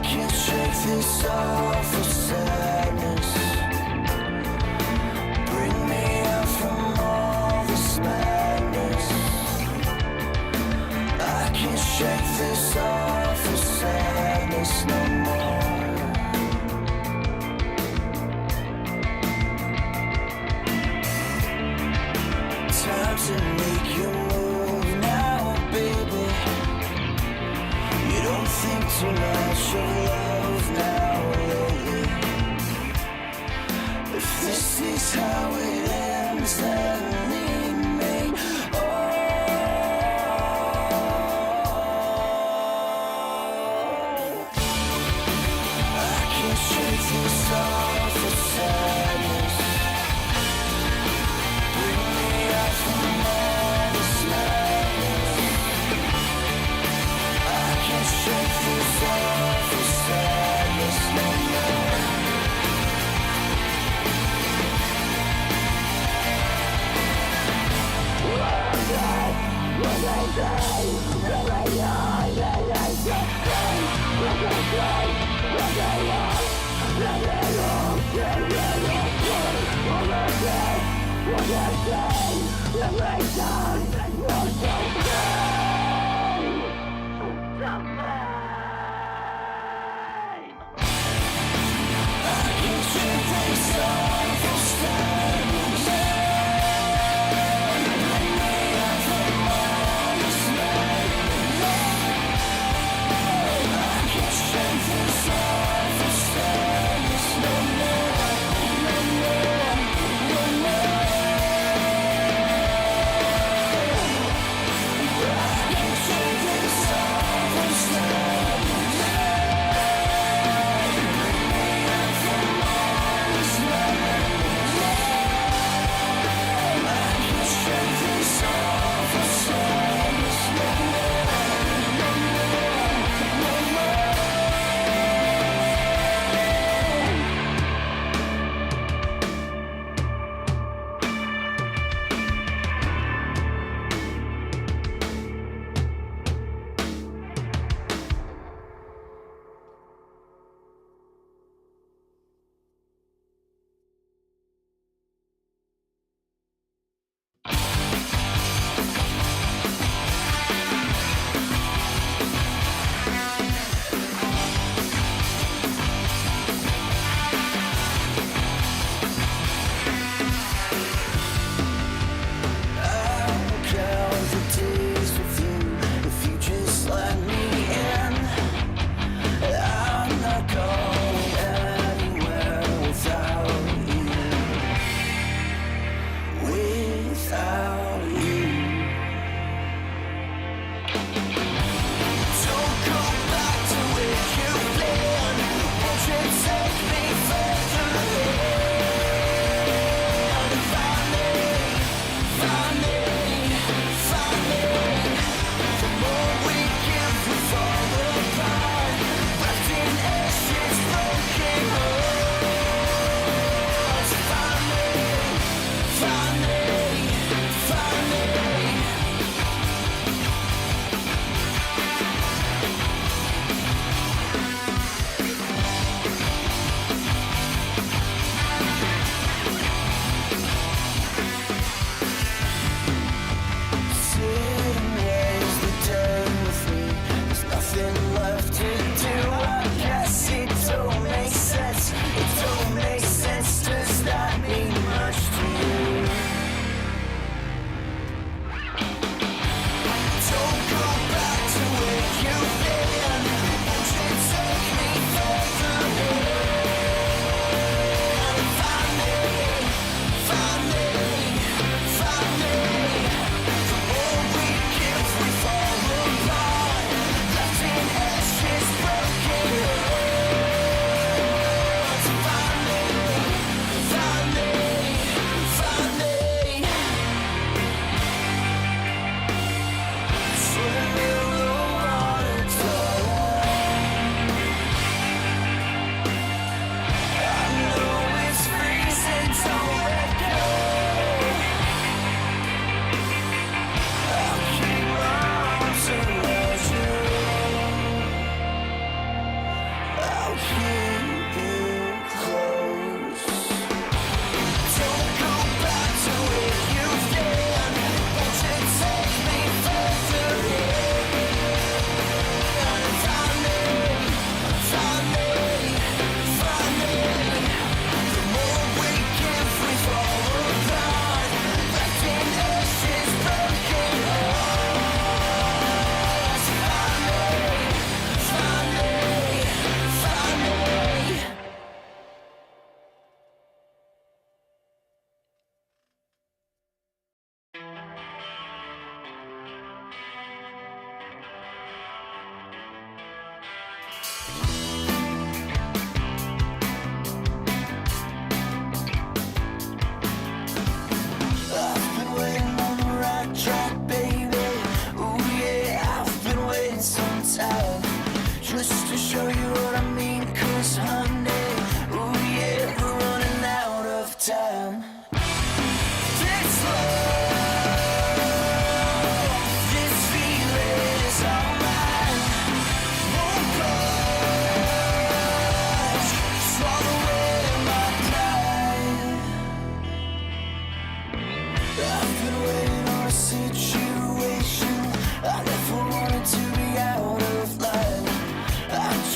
can't shake this awful sadness. Bring me out from all this madness. I can't shake this awful sadness no more. Time to make you move now, baby. You don't think too much of love now lately. If this is how it ends, then leave me. Oh, I can't shake this awful sadness. Bring me out from all this madness. I can't shake this awful sadness no more.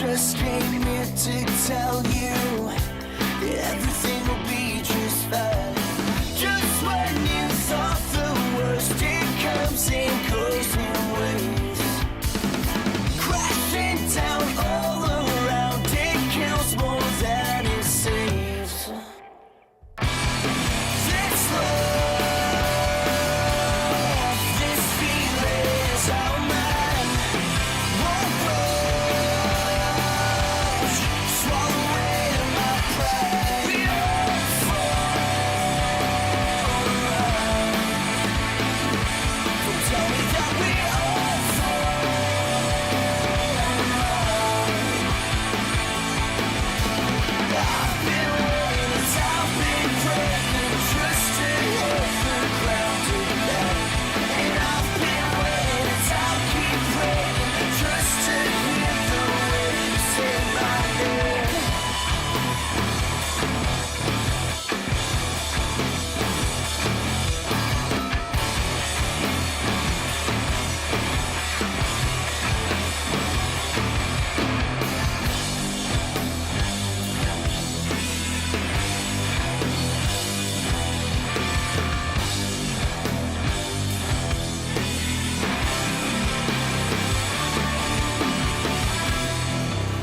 just came here to tell you that everything will be just fine. Just when you thought the worst, it comes and goes in waves, crashing down all around. It kills more than it saves. This love, this feeling is all mine. Won't budge, swallowing my pride. We all fall around. Don't tell me that we all fall around. I've been waiting as I've been praying just to hit the ground tonight. And I've been waiting as I'll keep praying just to hear the waves say my name.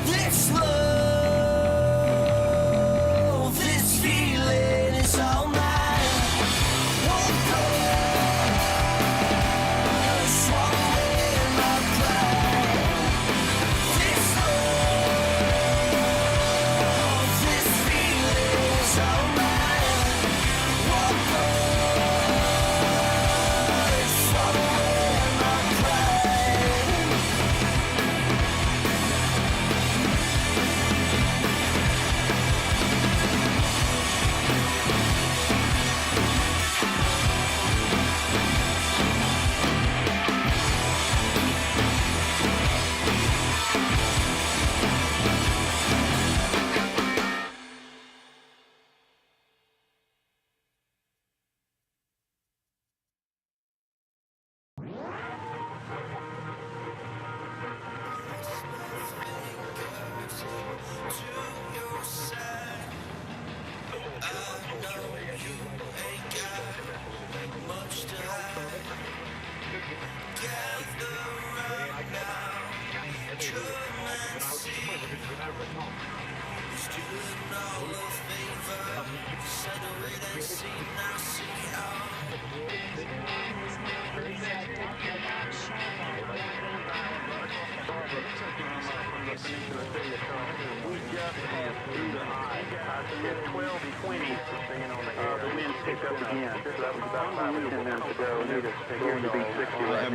This love, this feeling is all mine. Won't go, swallowing my pride. This love, this feeling is all mine. Won't go, swallowing my pride.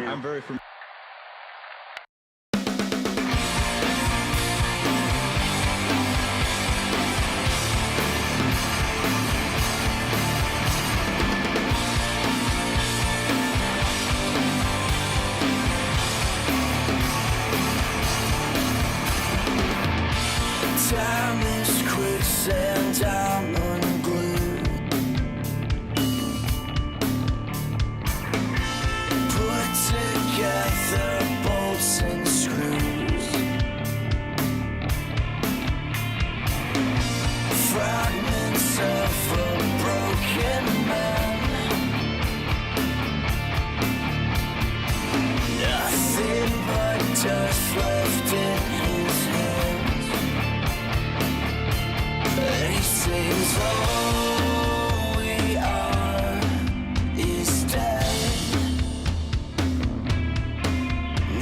I'm very familiar. Time is quicksand, I'm unglued. Put together bolts and screws, fragments of a broken man. Nothing but dust left in his hands. He says all we are is dead.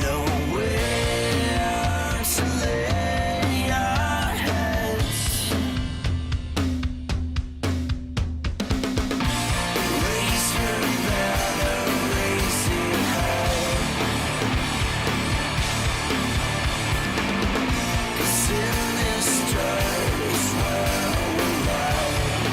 Nowhere to lay our heads. Raise your banner, raise it high. 'Cause in this dirt is where we lie.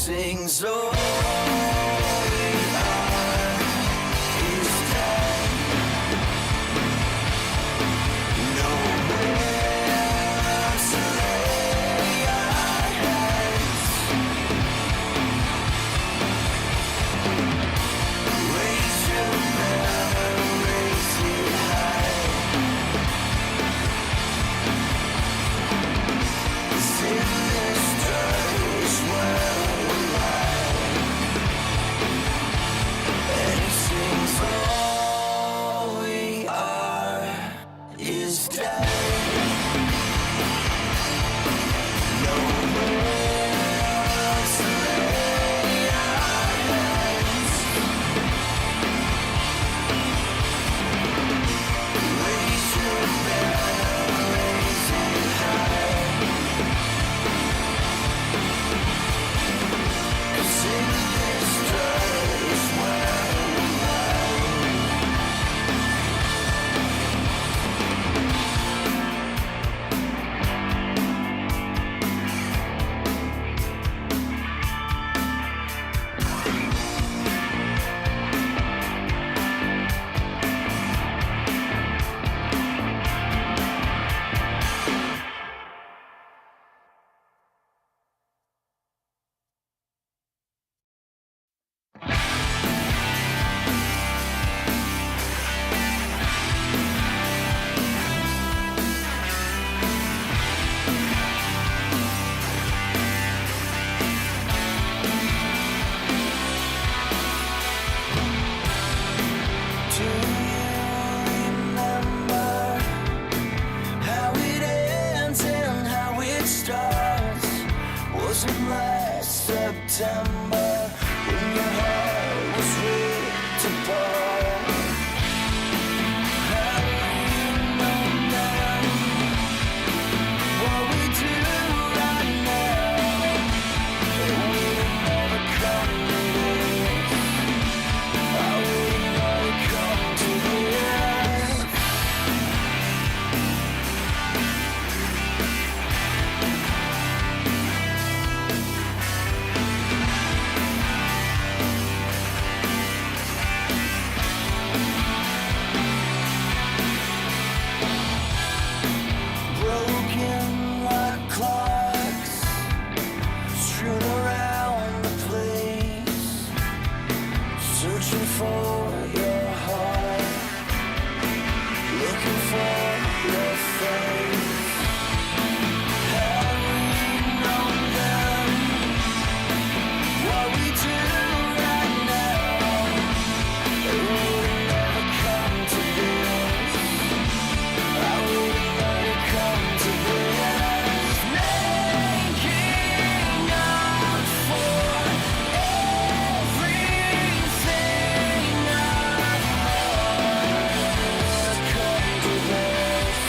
sings all we are is dead. Nowhere to lay our heads. Raise your banner, raise it high. 'Cause in this dirt is where we lie. And it sings all we are is dead. Nowhere to lay our heads. Raise your banner, raise it high. 'Cause in this dirt is where we lie. Do you remember how it ends and how it starts? Wasn't last September when your heart was ripped apart? How do you know now what we do right now? It would've never come to this. I would've never come to this. Broken like clocks, strewn around the place, searching for your heart, looking for your face. Had we known then what we do right now, it would've never come to this. I would've never come to this. Making up for everything I've lost. Come to this.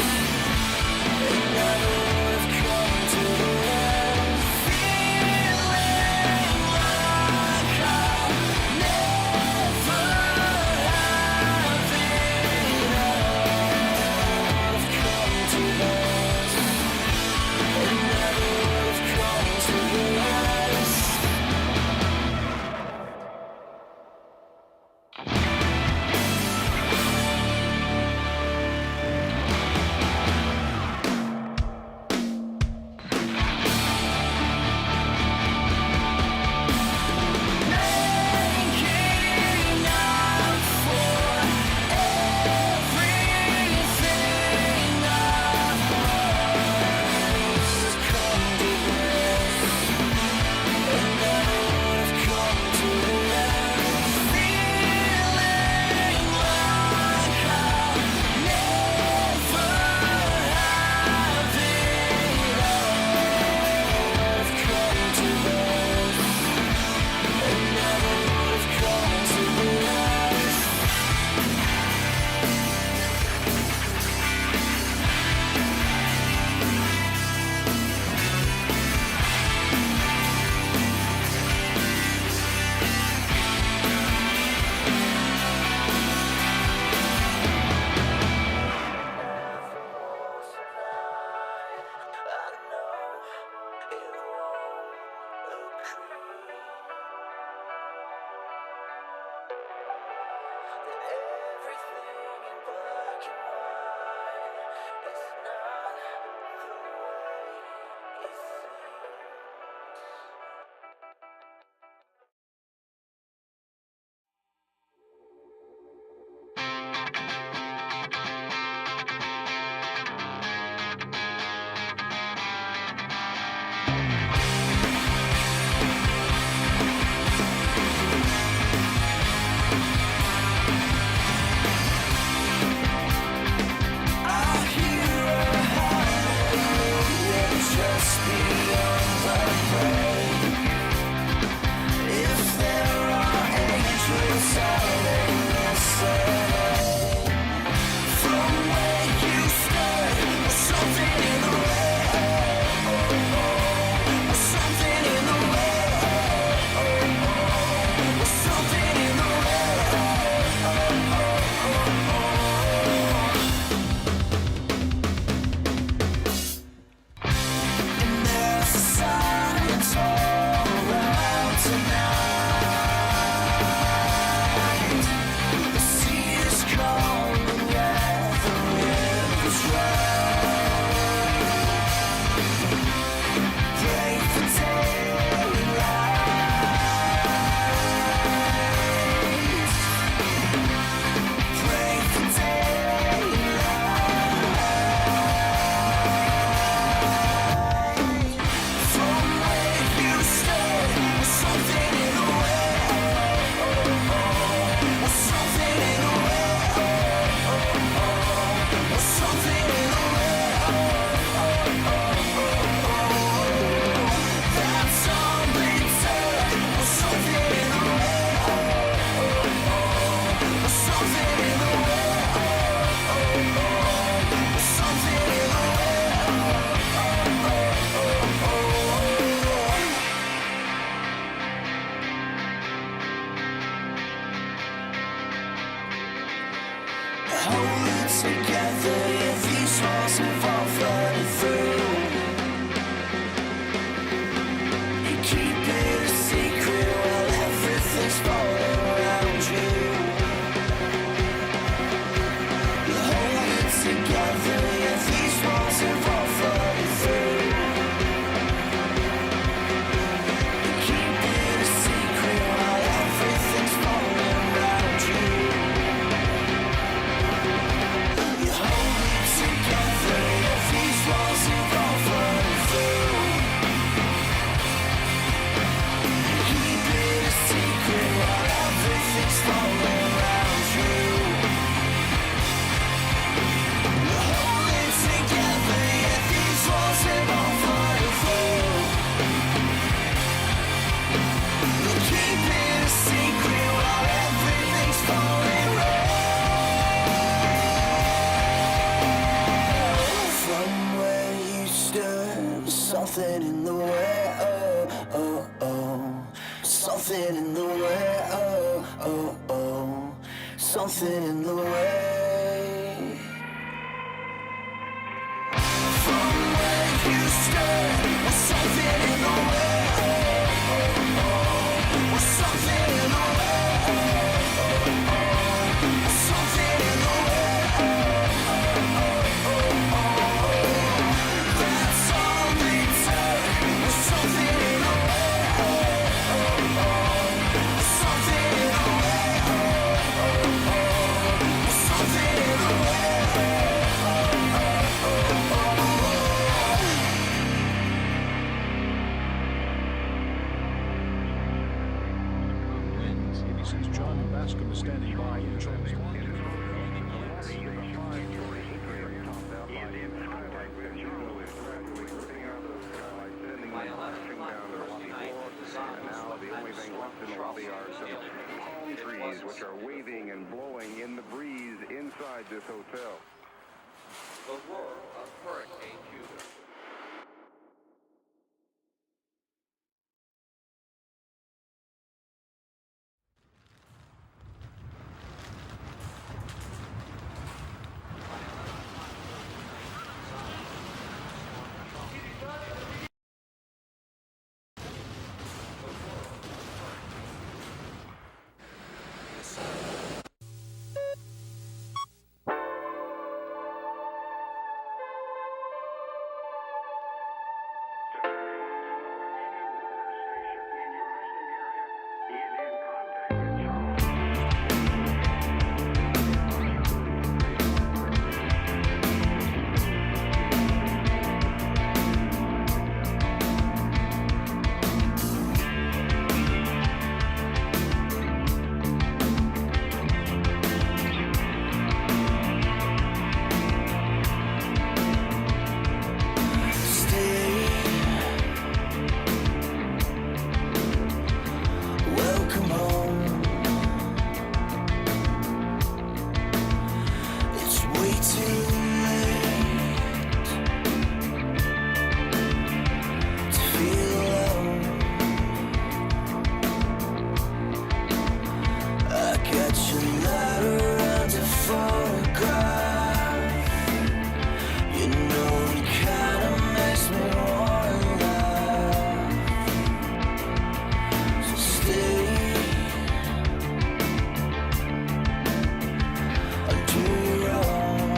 hold it together, yeah, these walls have all flooded through. You keep it a secret while everything's falling around you. You hold it together, yeah, these walls have all flooded through. You keep it a secret while everything's falling around you. You hold it together, yeah, these walls have all flooded through. You keep it a secret while everything's falling around you. You hold it together, yeah, these walls have all flooded through. You keep it a secret while everything's falling around. From where you stood, something in the way, oh, oh, oh. Something in the way, oh, oh, oh. Something in the way. From where you stood, something in the way, oh, oh, oh. Something in the way, oh, oh, oh. Something in the way, oh, oh, oh, oh. That's all we took. Something in the way, oh, oh, oh. Something in the way, oh, oh, oh. Something in the way, oh, oh, oh, oh. ABC's John Bascom is standing by in Charles. Now the only thing left in the lobby are some palm trees which are waving and blowing in the breeze inside this hotel. The roar of Hurricane Cuba. Welcome home. It's way too late to feel alone. I got your letter and a photograph. You know it kinda makes me wanna laugh. So stay and do your own.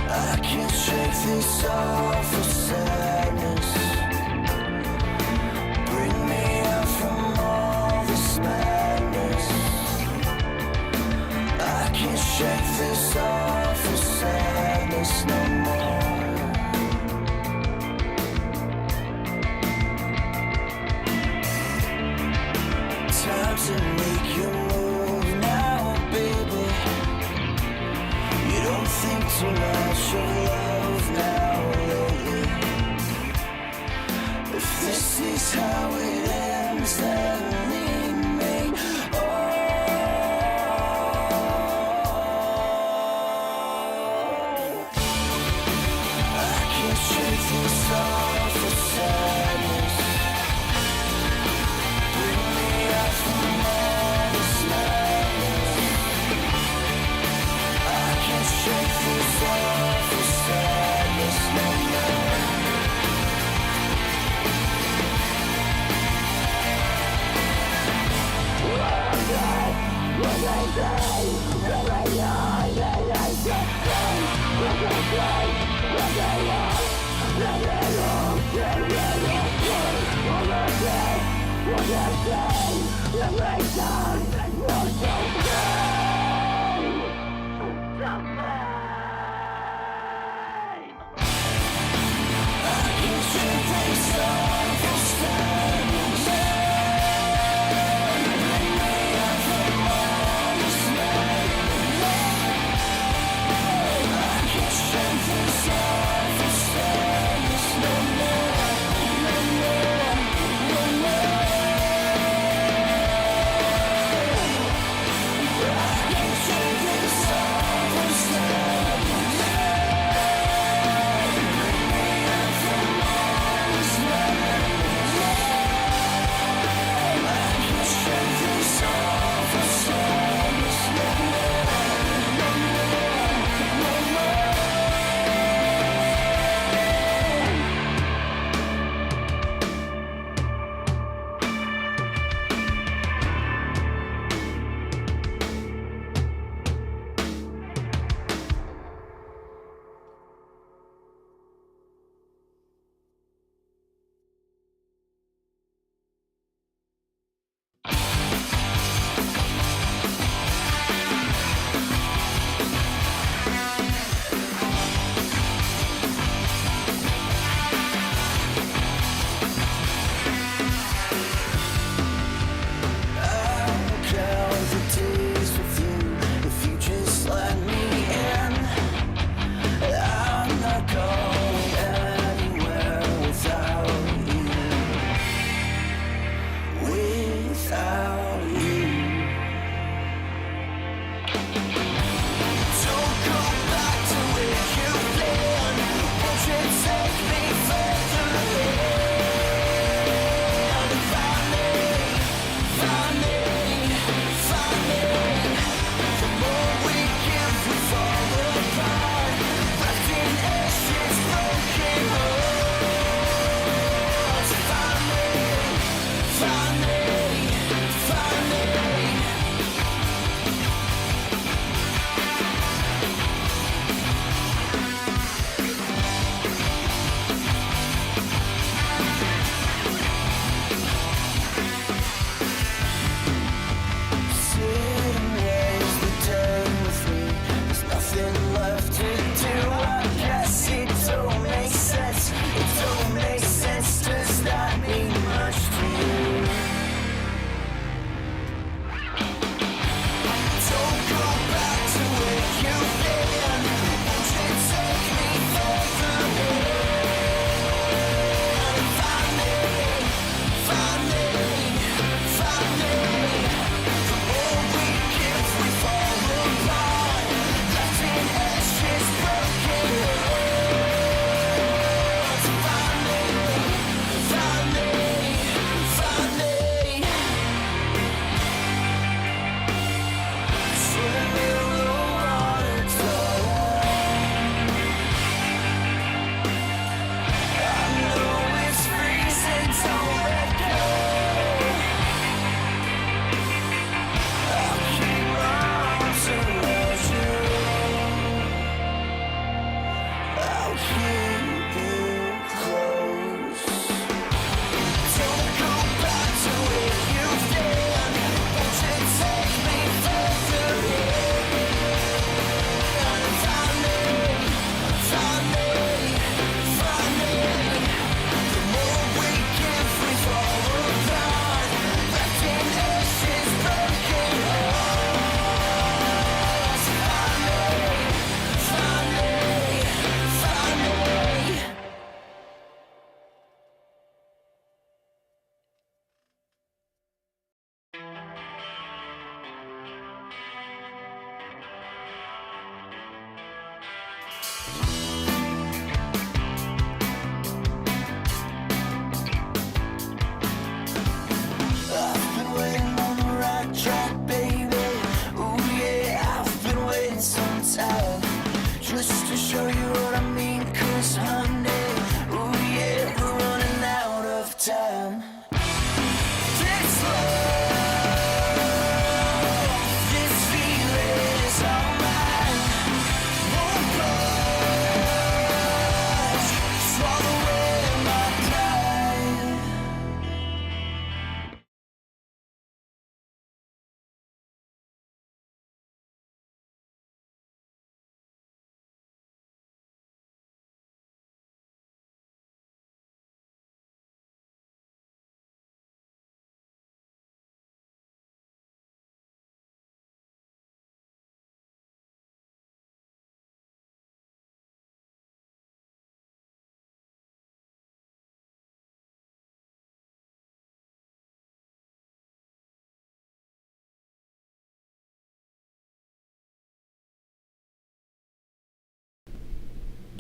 I can't shake this off of sadness. Bring me out from all this madness. I can't shake this off of sadness no more. Time to make you move now, baby. You don't think too much of love now lately. If this is how it ends, then leave me. I can't shake this off of sadness. Bring me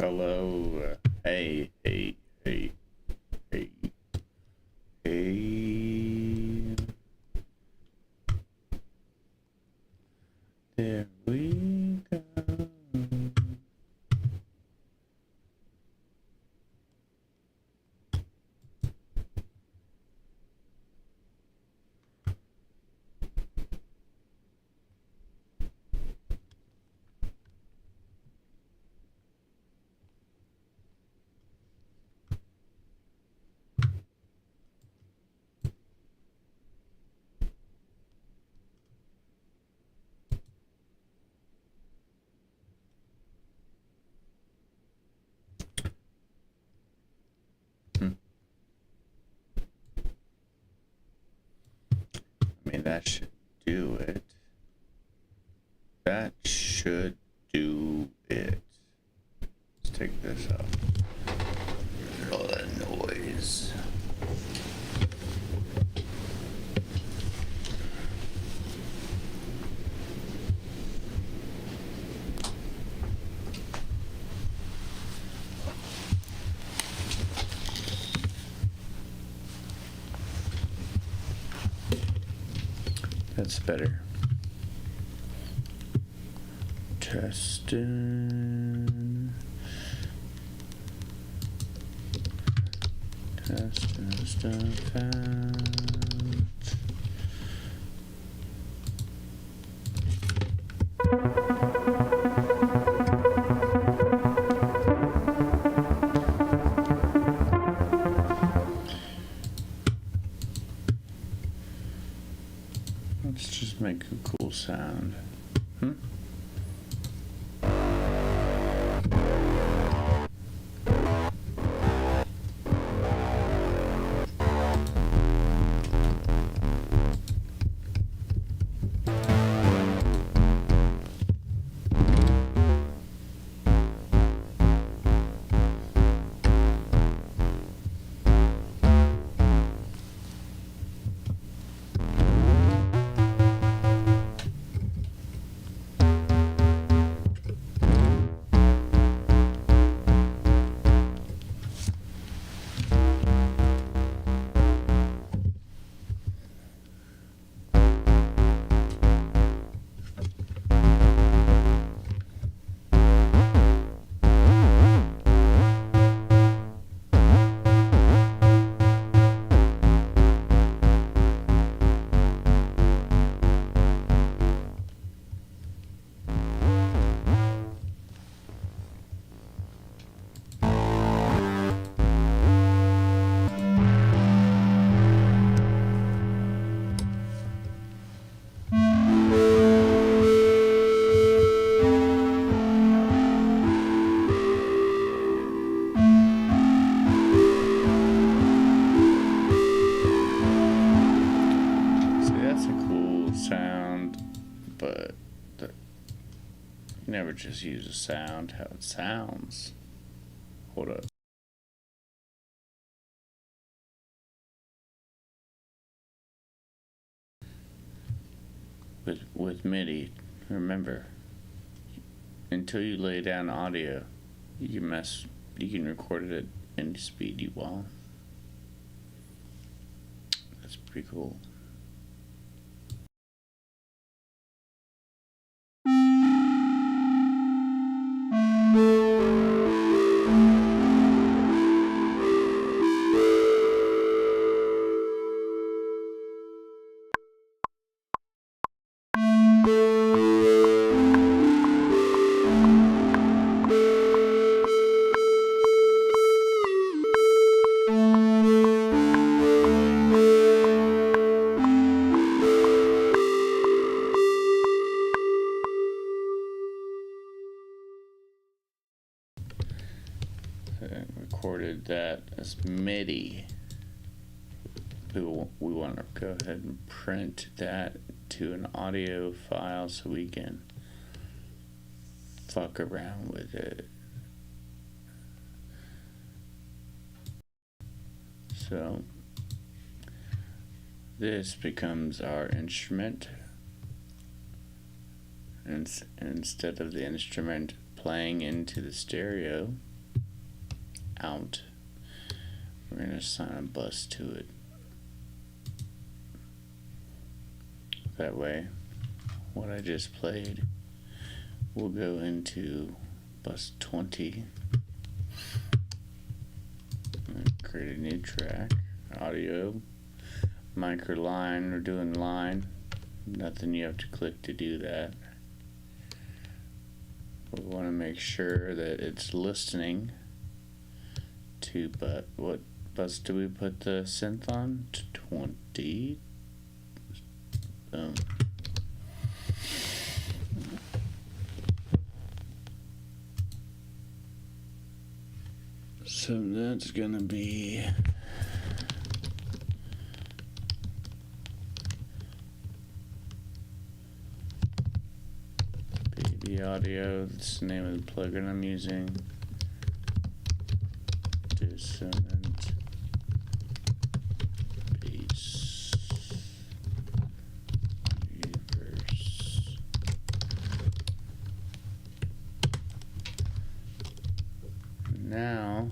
Hello. Hey, hey, hey, hey, hey. There we go. I mean, that should do it. That should do it. Let's take this out. All that noise. That's better. Testing. Test effect. Let's just make a cool sound. But you never just use a sound how it sounds. Hold up. With MIDI, remember, until you lay down audio, you can record it at any speed you want. That's pretty cool. Recorded that as MIDI. We want to go ahead and print that to an audio file so we can fuck around with it. So this becomes our instrument, and instead of the instrument playing into the stereo, out. We're going to assign a bus to it. That way, what I just played will go into bus 20. And create a new track. Audio. Micro line. We're doing line. Nothing you have to click to do that. We want to make sure that it's listening to, but what bus do we put the synth on? To 20. Boom. So that's gonna be baby audio. That's the name of the plugin I'm using. Dissonant bass reverse. Now,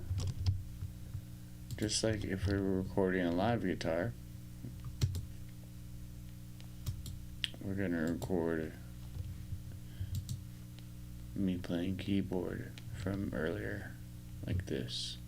just like if we were recording a live guitar, we're gonna record me playing keyboard from earlier, like this.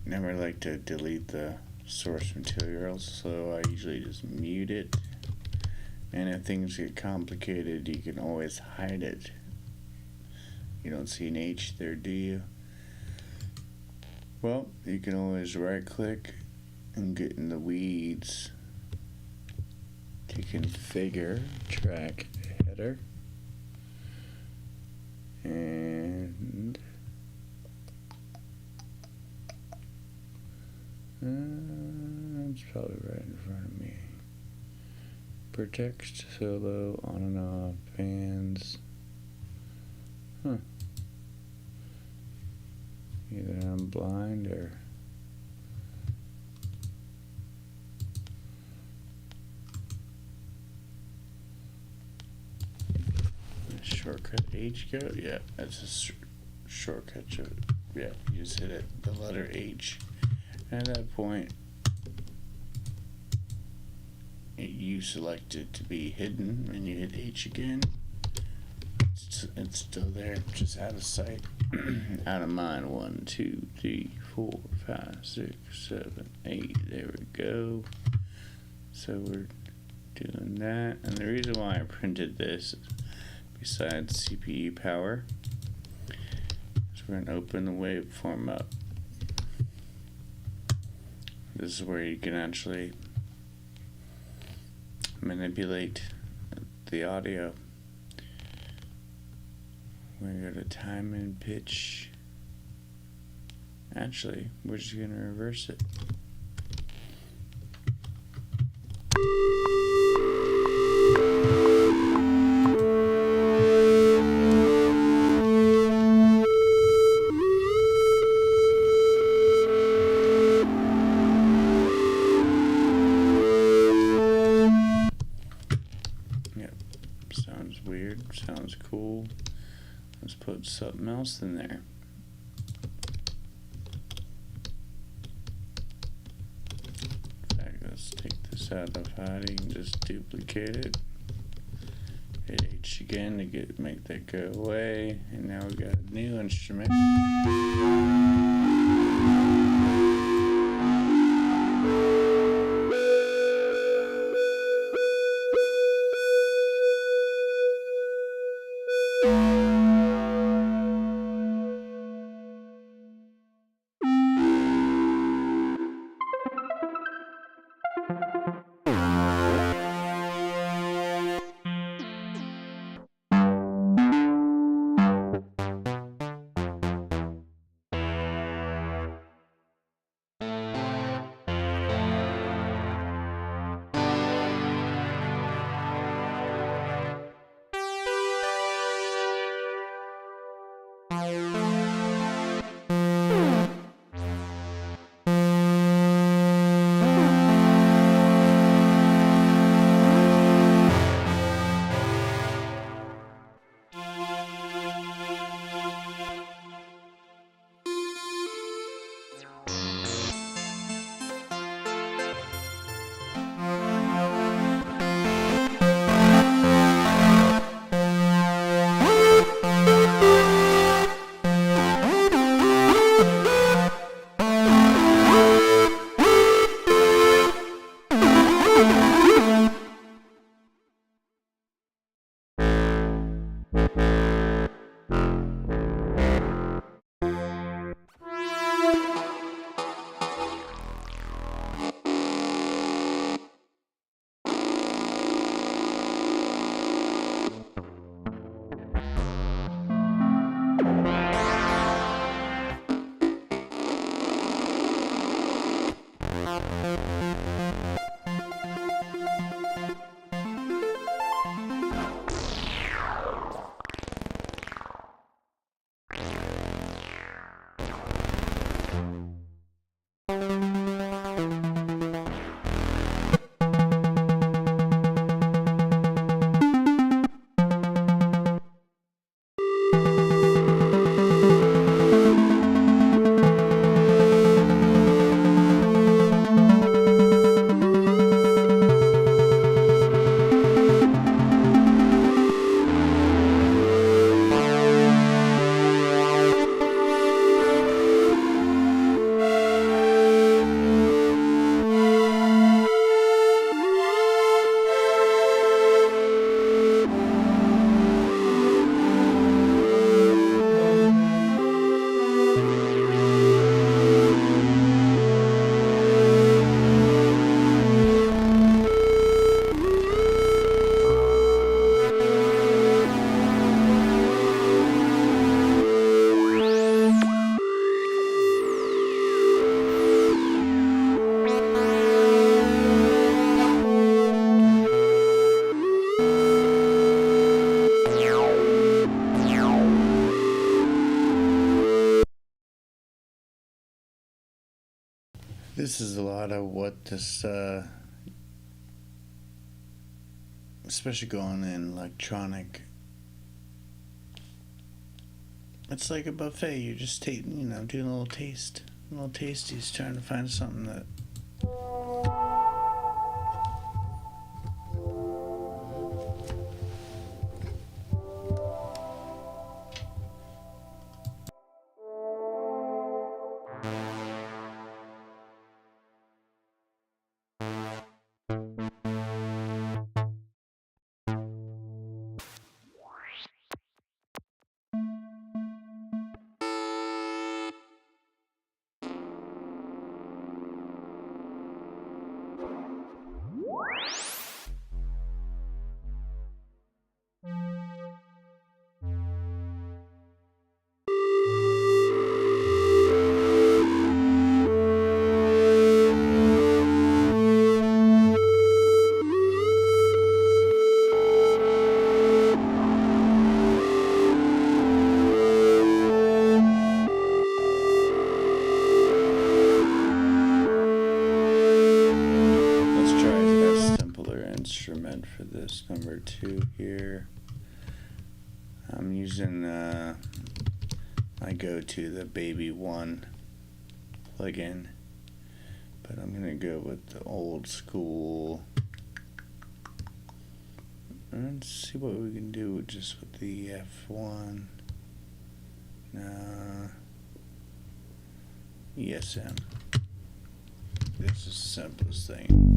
Never like to delete the source materials, so I usually just mute it. And if things get complicated, you can always hide it. You don't see an H there, do you? Well, you can always right click and get in the weeds to configure track header. And it's probably right in front of me. Per text, solo, on and off, bands. Either I'm blind or shortcut H go? Yeah, that's a shortcut. Yeah, you just hit it, the letter H. At that point, you select it to be hidden, and you hit H again. It's still there, just out of sight, out of mind. 1, 2, 3, 4, 5, 6, 7, 8. There we go. So we're doing that, and the reason why I printed this, besides CPU power, is we're gonna open the waveform up. This is where you can actually manipulate the audio. We're going to go to time and pitch. Actually, we're just going to reverse it. Sounds weird, sounds cool. Let's put something else in there. In fact, let's take this out of hiding and just duplicate it. Hit H again to make that go away. And now we've got a new instrument. This is a lot of what this, especially going in electronic. It's like a buffet. You're just doing a little taste, a little tasties, trying to find something that. Instrument for this number 2 here. I'm using my go-to, the Baby 1 plugin, but I'm gonna go with the old school. Let's see what we can do with just with the F1. ESM. This is the simplest thing.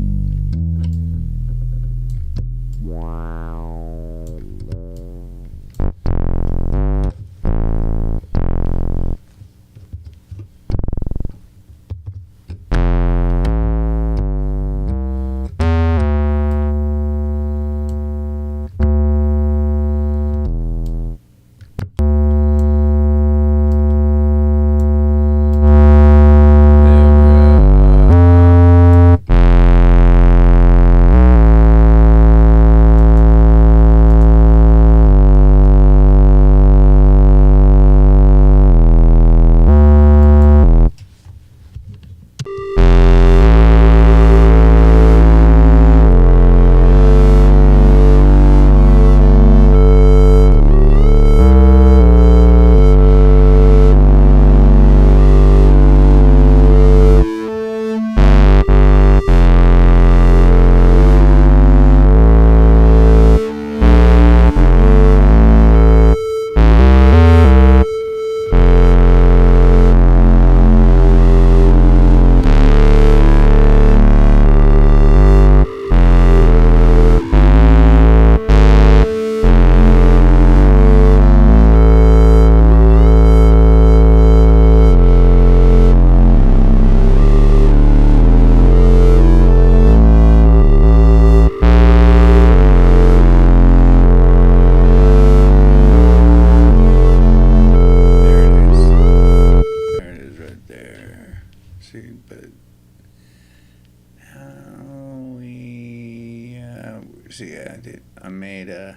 I made an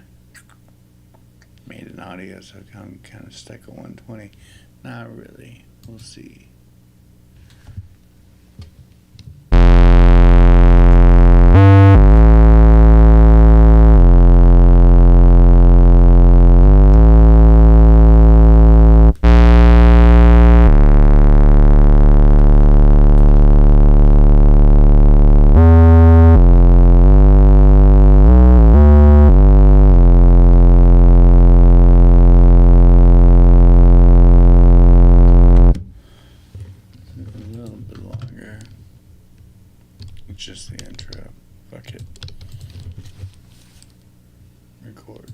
audio, so I'm kind of stuck at 120. Not really. We'll see. Just the intro. Fuck it. Record.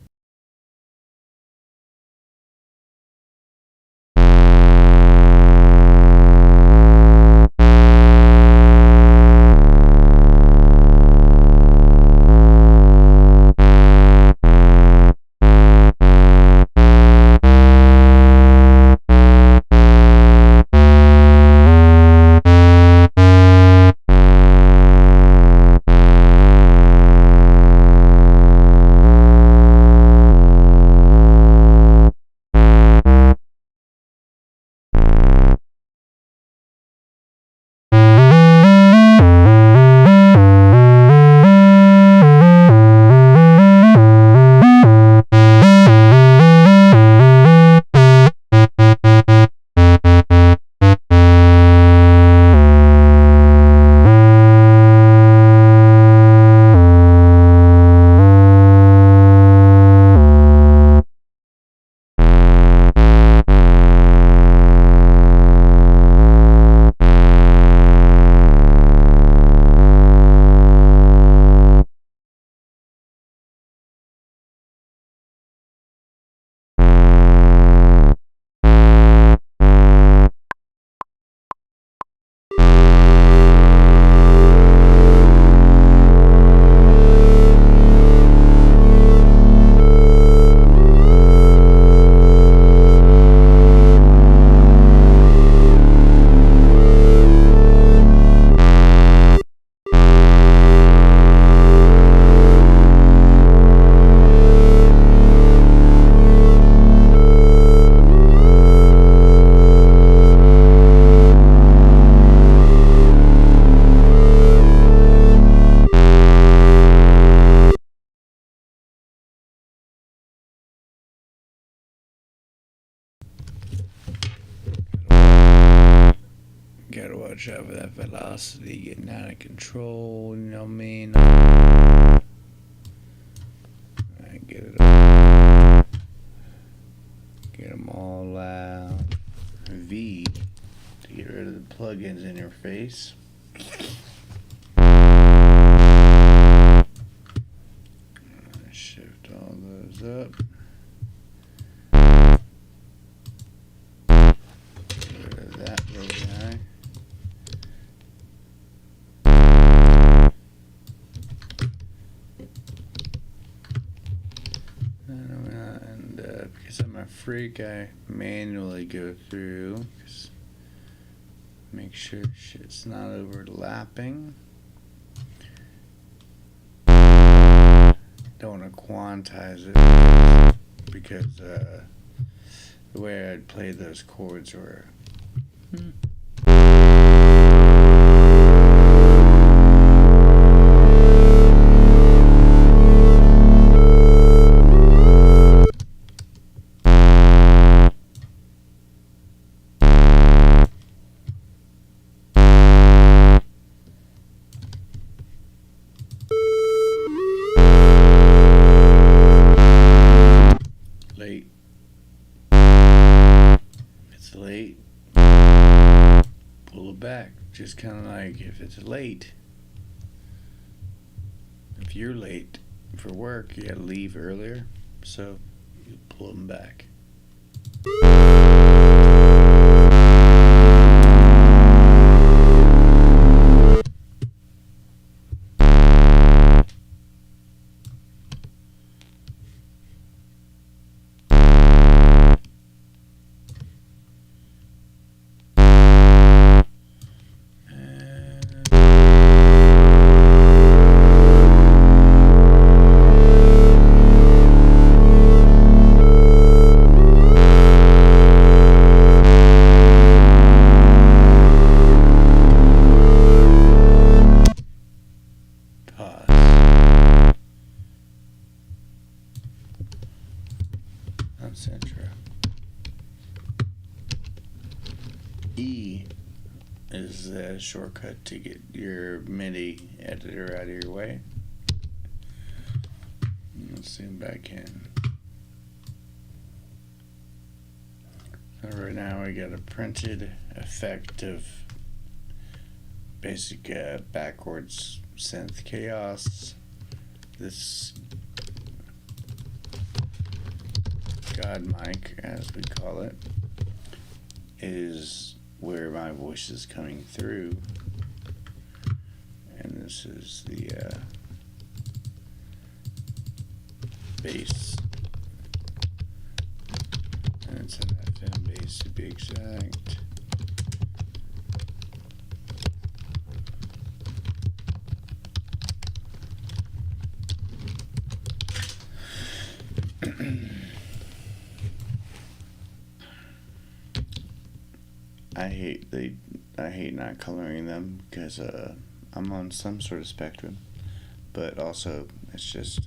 watch out for that velocity getting out of control, you know what I mean? Alright, get it up. Get them all out. V to get rid of the plugins in your face. Shift all those up. Get rid of that little guy. And because I'm a freak, I manually go through. Make sure shit's not overlapping. Don't want to quantize it because the way I'd play those chords were. Late. It's late. Pull it back. Just kind of like if it's late. If you're late for work, you gotta leave earlier. So you pull them back. That's intro. E is the shortcut to get your MIDI editor out of your way. Let's zoom back in. So right now we got a printed effect of basic backwards synth chaos. This God mic, as we call it, is where my voice is coming through, and this is the bass, and it's an FM bass to be exact. I hate not coloring them because I'm on some sort of spectrum, but also it's just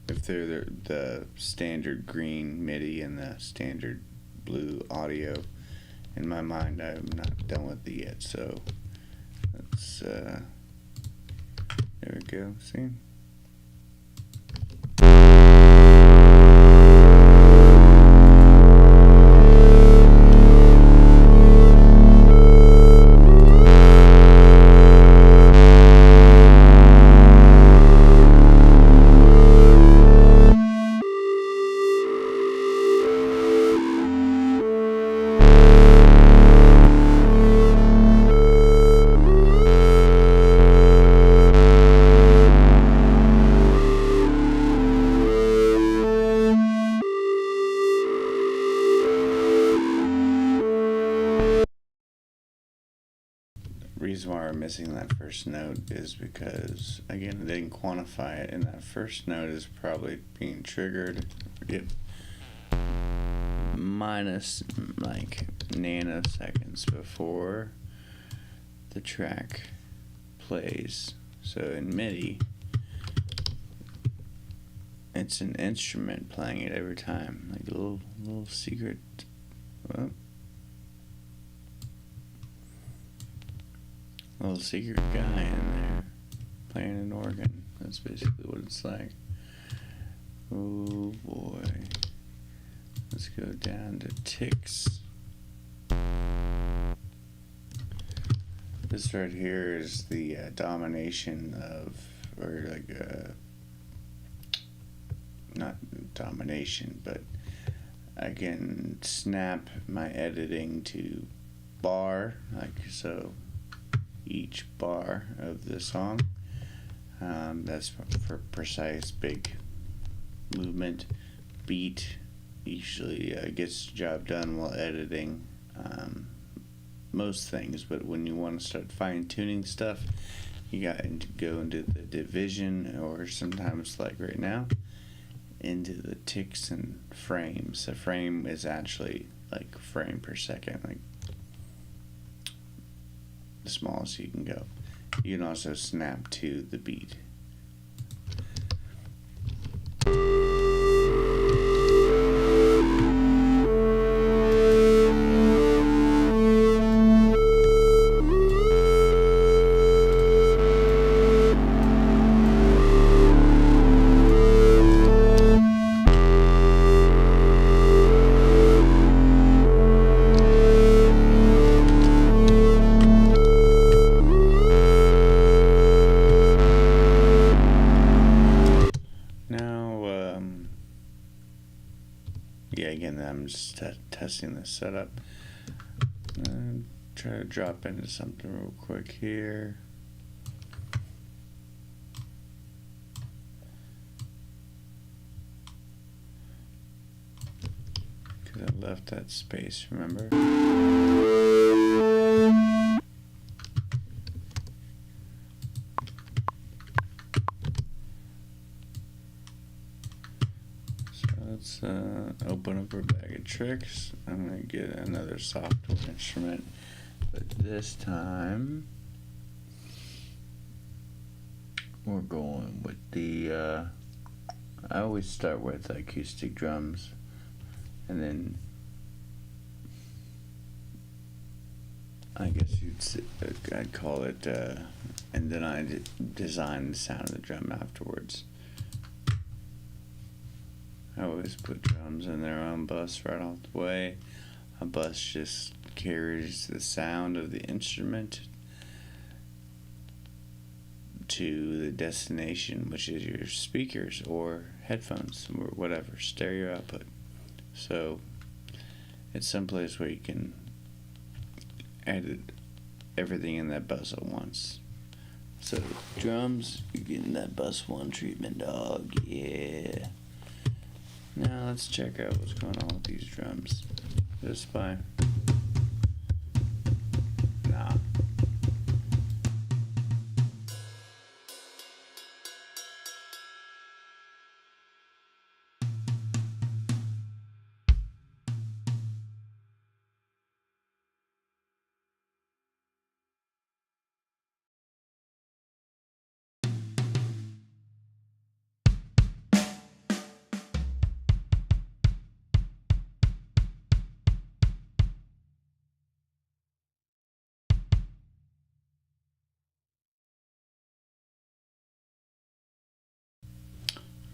if they're the standard green MIDI and the standard blue audio, in my mind I'm not done with it yet. So let's there we go. See. Reason why we're missing that first note is because, again, I didn't quantify it, and that first note is probably being triggered minus like nanoseconds before the track plays. So in MIDI, it's an instrument playing it every time, like a little secret. Well, little secret guy in there playing an organ. That's basically what it's like. Oh boy. Let's go down to ticks. This right here is the domination of, or like, not domination, but I can snap my editing to bar, like so, each bar of the song. That's for precise big movement. Beat usually gets the job done while editing most things, but when you want to start fine-tuning stuff, you got to go into the division, or sometimes like right now, into the ticks and frames. A frame is actually like frame per second, like the smallest you can go. You can also snap to the beat. Yeah, again, I'm just testing this setup. Try to drop into something real quick here. Because I left that space, remember? Let's open up our bag of tricks. I'm going to get another software instrument, but this time we're going with the I always start with acoustic drums, and then I guess I'd call it and then I design the sound of the drum afterwards. I always put drums in their own bus right off the way. A bus just carries the sound of the instrument to the destination, which is your speakers or headphones or whatever, stereo output. So it's someplace where you can edit everything in that bus at once. So drums, you're getting that bus one treatment, dog. Yeah. Now let's check out what's going on with these drums. Just by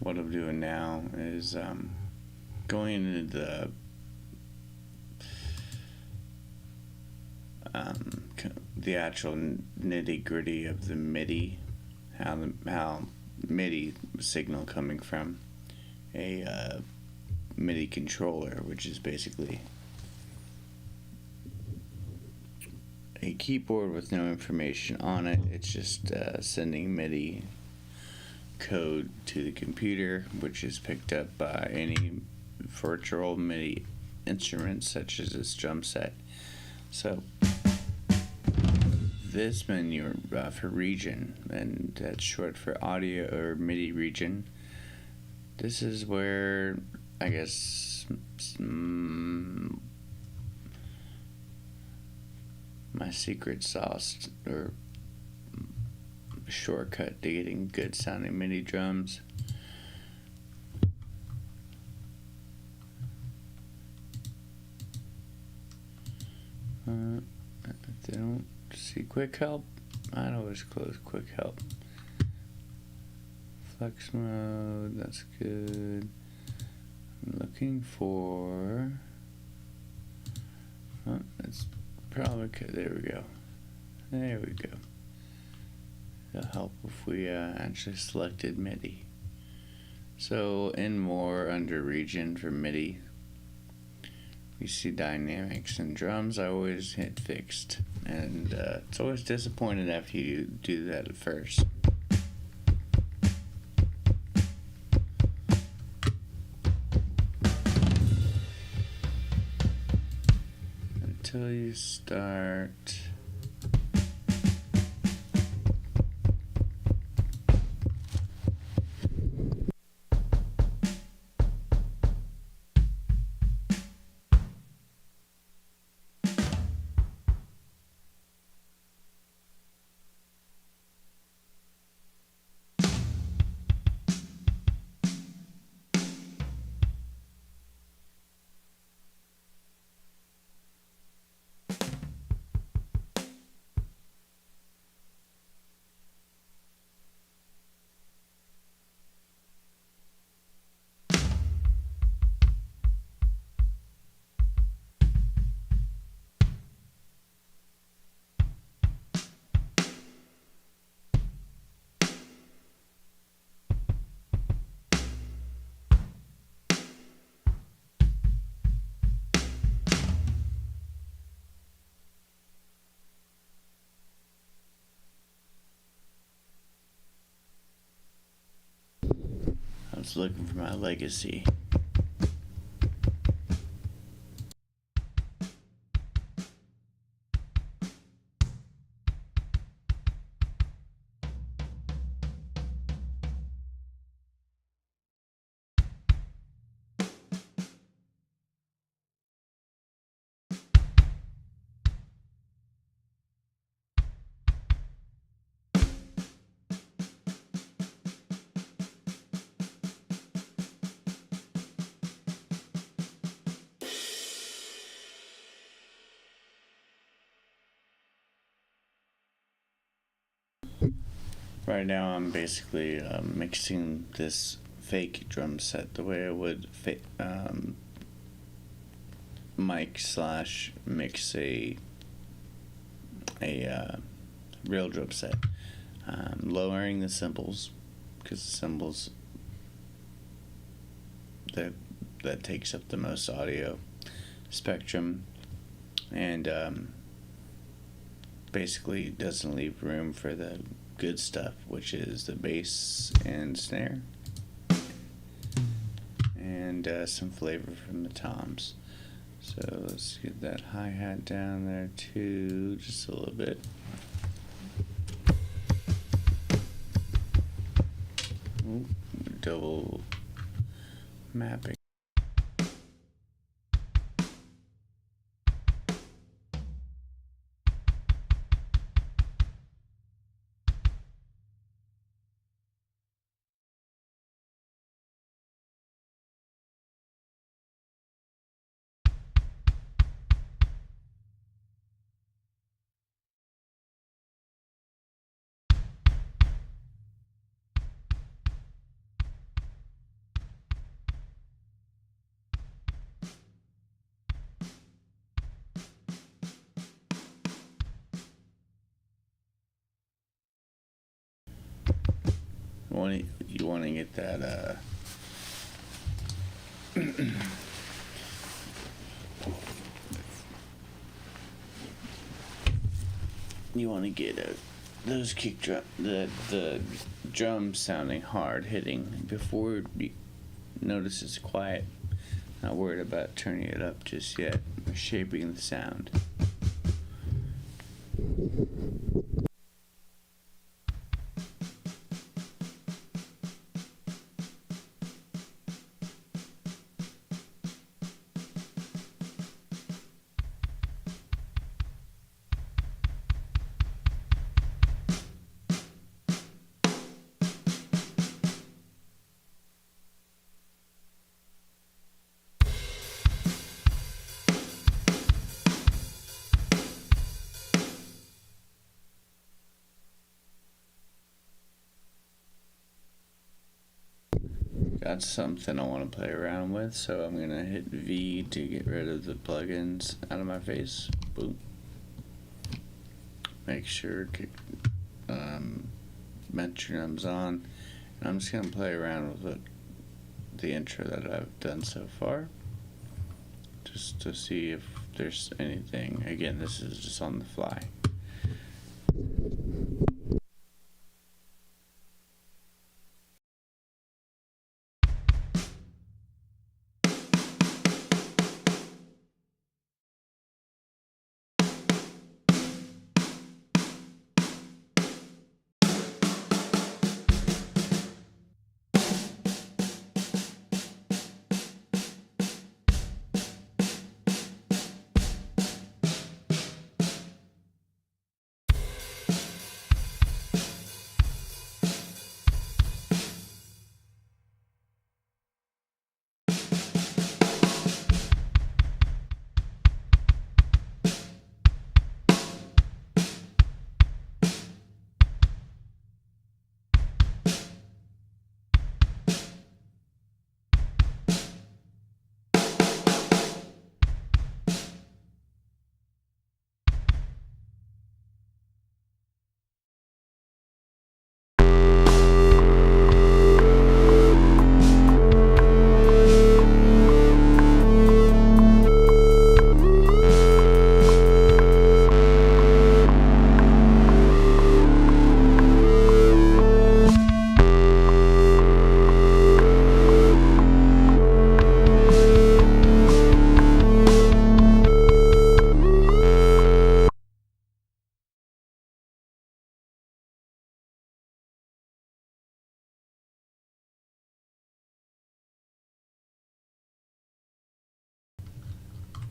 what I'm doing now is going into the actual nitty gritty of the MIDI, how MIDI signal coming from a MIDI controller, which is basically a keyboard with no information on it. It's just sending MIDI code to the computer, which is picked up by any virtual MIDI instrument such as this drum set. So this menu for region, and that's short for audio or MIDI region, this is where I guess my secret sauce or shortcut to getting good sounding MIDI drums. They don't see quick help. Mine always close quick help. Flex mode, that's good. I'm looking for. Oh, it's probably good. There we go. There we go. It'll help if we actually selected MIDI. So in more under region for MIDI, we see dynamics and drums. I always hit fixed, and it's always disappointing after you do that at first. Until you start. I was looking for my legacy. Right now I'm basically mixing this fake drum set the way I would mic slash mix a real drum set. Lowering the cymbals, because the cymbals that takes up the most audio spectrum, and basically doesn't leave room for the good stuff, which is the bass and snare, and some flavor from the toms. So let's get that hi-hat down there too, just a little bit. Ooh, double mapping. You want to get that you want to get those kick drum, the drums sounding hard hitting before you notice it's quiet. Not worried about turning it up just yet. We're shaping the sound. got something I want to play around with, so I'm gonna hit V to get rid of the plugins out of my face. Boom. Make sure metronom's on, and I'm just gonna play around with the intro that I've done so far, just to see if there's anything. Again, this is just on the fly.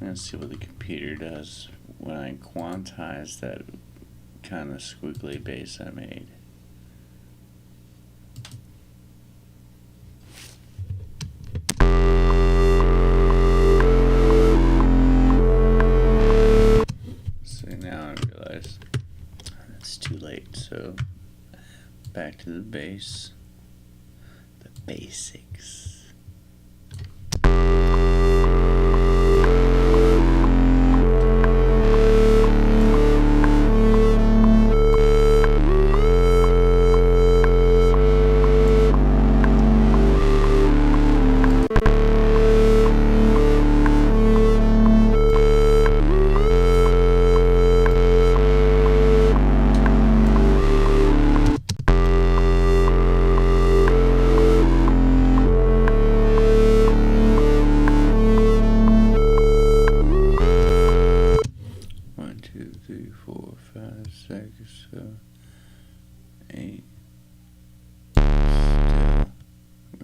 Let's see what the computer does when I quantize that kind of squiggly base I made. So now I realize it's too late, so back to the base, the basics.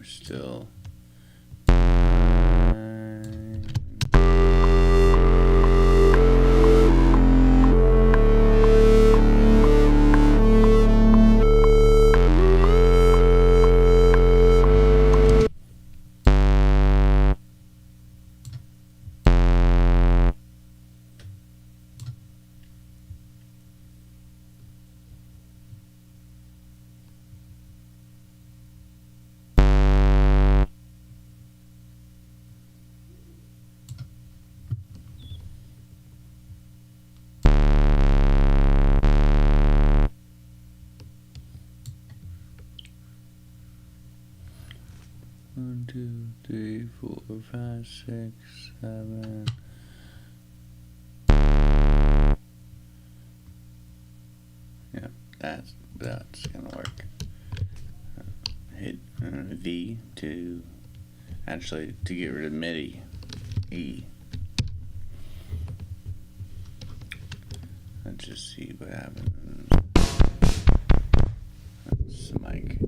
Still One, 2, 3, 4, 5, 6, 7. Yeah, that's gonna work. Hit V to get rid of MIDI. E. Let's just see what happens. That's the mic.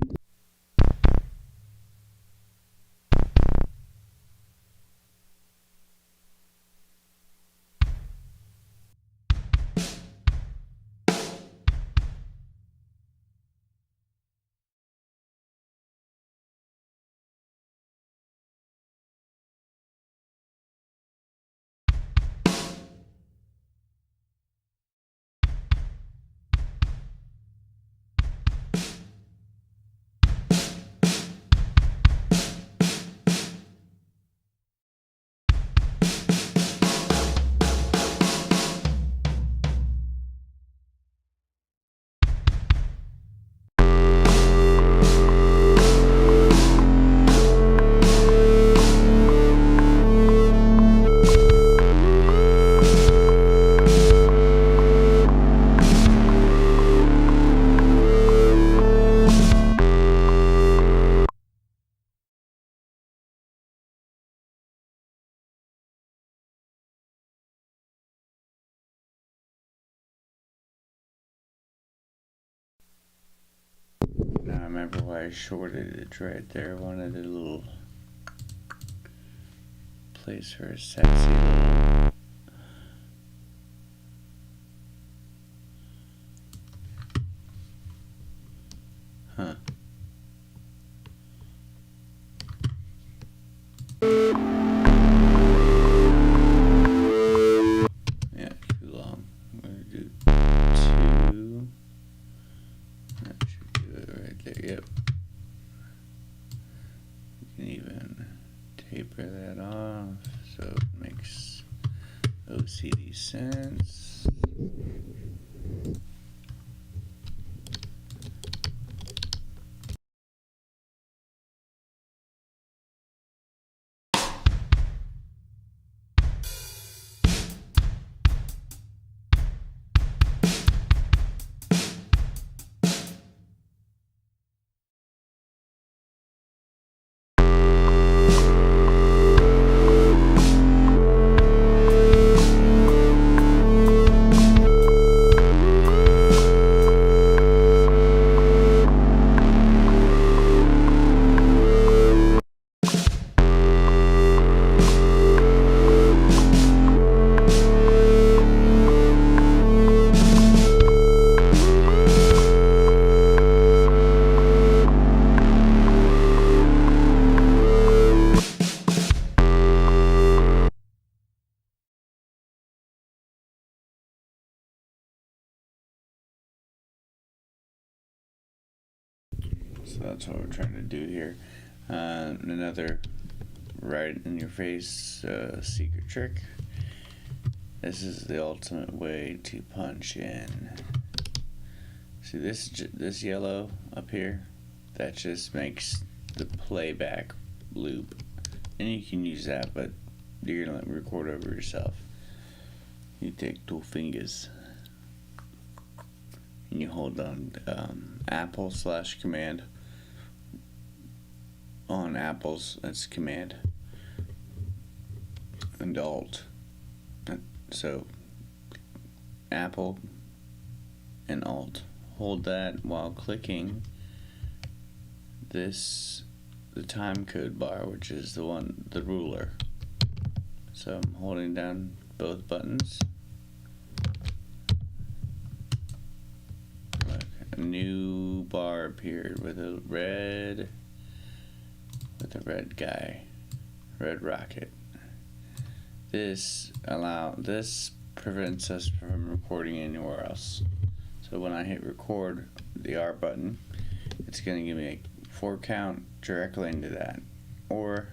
Now I remember why I shorted it right there. I wanted a little place for a sexy little. Huh. Yeah, too long. I'm gonna do 2. That should do it right there. Yep. You can even taper that off so it makes OCD sense. So that's what we're trying to do here. Another right in your face secret trick. This is the ultimate way to punch in. See this yellow up here? That just makes the playback loop. And you can use that, but you're gonna record over yourself. You take 2 fingers and you hold on Apple/Command. On Apple's, that's Command and Alt. So Apple and Alt. Hold that while clicking the time code bar, which is the ruler. So I'm holding down both buttons. Look, a new bar appeared with a red guy, red rocket. This prevents us from recording anywhere else. So when I hit record, the R button, it's gonna give me a 4 count directly into that. Or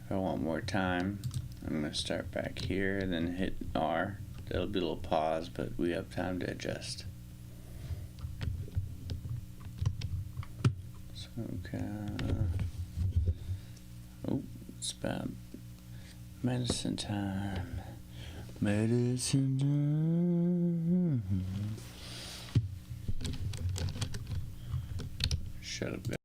if I want more time, I'm gonna start back here and then hit R. There'll be a little pause, but we have time to adjust. So oh, it's about medicine time. Medicine time. Shut up, guys.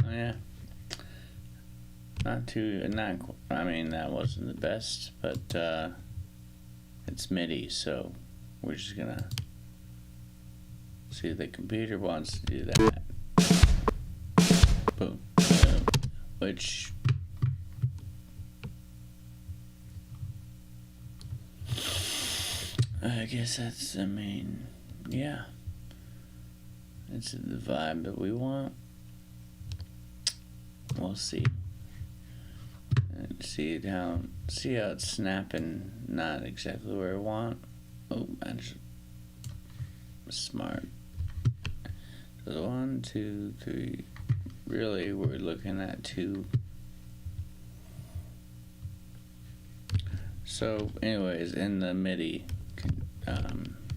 Oh, yeah. I mean, that wasn't the best, but it's MIDI, so we're just gonna see if the computer wants to do that. Boom. Boom. Which I guess that's, yeah. It's the vibe that we want. We'll see. See how it's snapping, not exactly where I want. Oh, that's smart. So 1, 2, 3. Really, we're looking at 2. So anyways, in the MIDI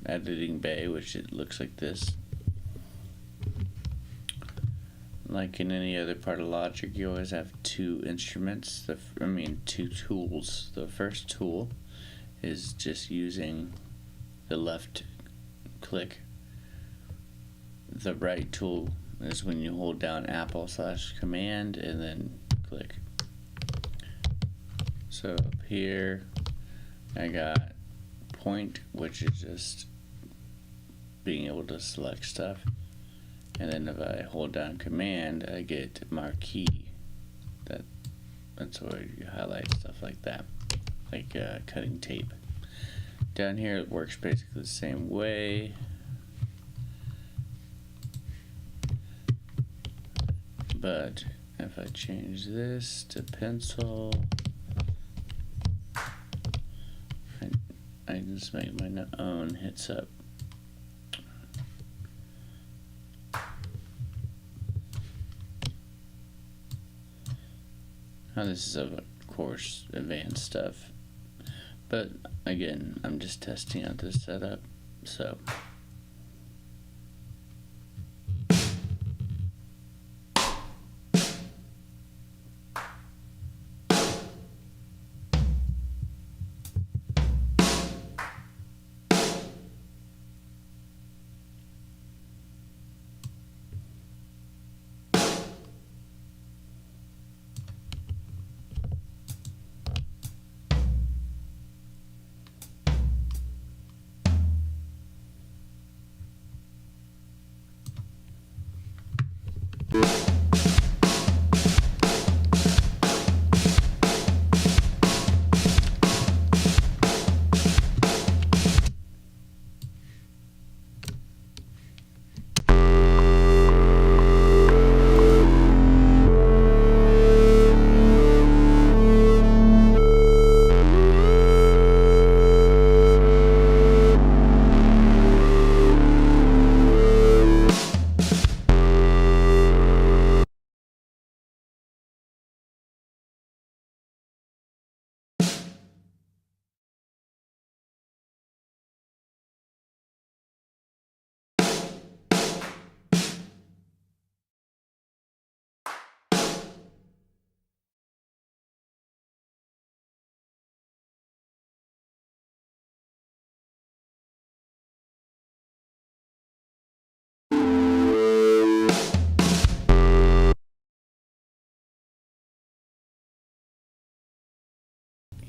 editing bay, which it looks like this, like in any other part of Logic, you always have two instruments, two tools. The first tool is just using the left click. The right tool is when you hold down Apple/Command and then click. So up here I got point, which is just being able to select stuff, and then if I hold down Command I get marquee. That's where you highlight stuff like that, like cutting tape. Down here it works basically the same way, but if I change this to pencil, I just make my own hits up. Now this is of course advanced stuff, but again I'm just testing out this setup, so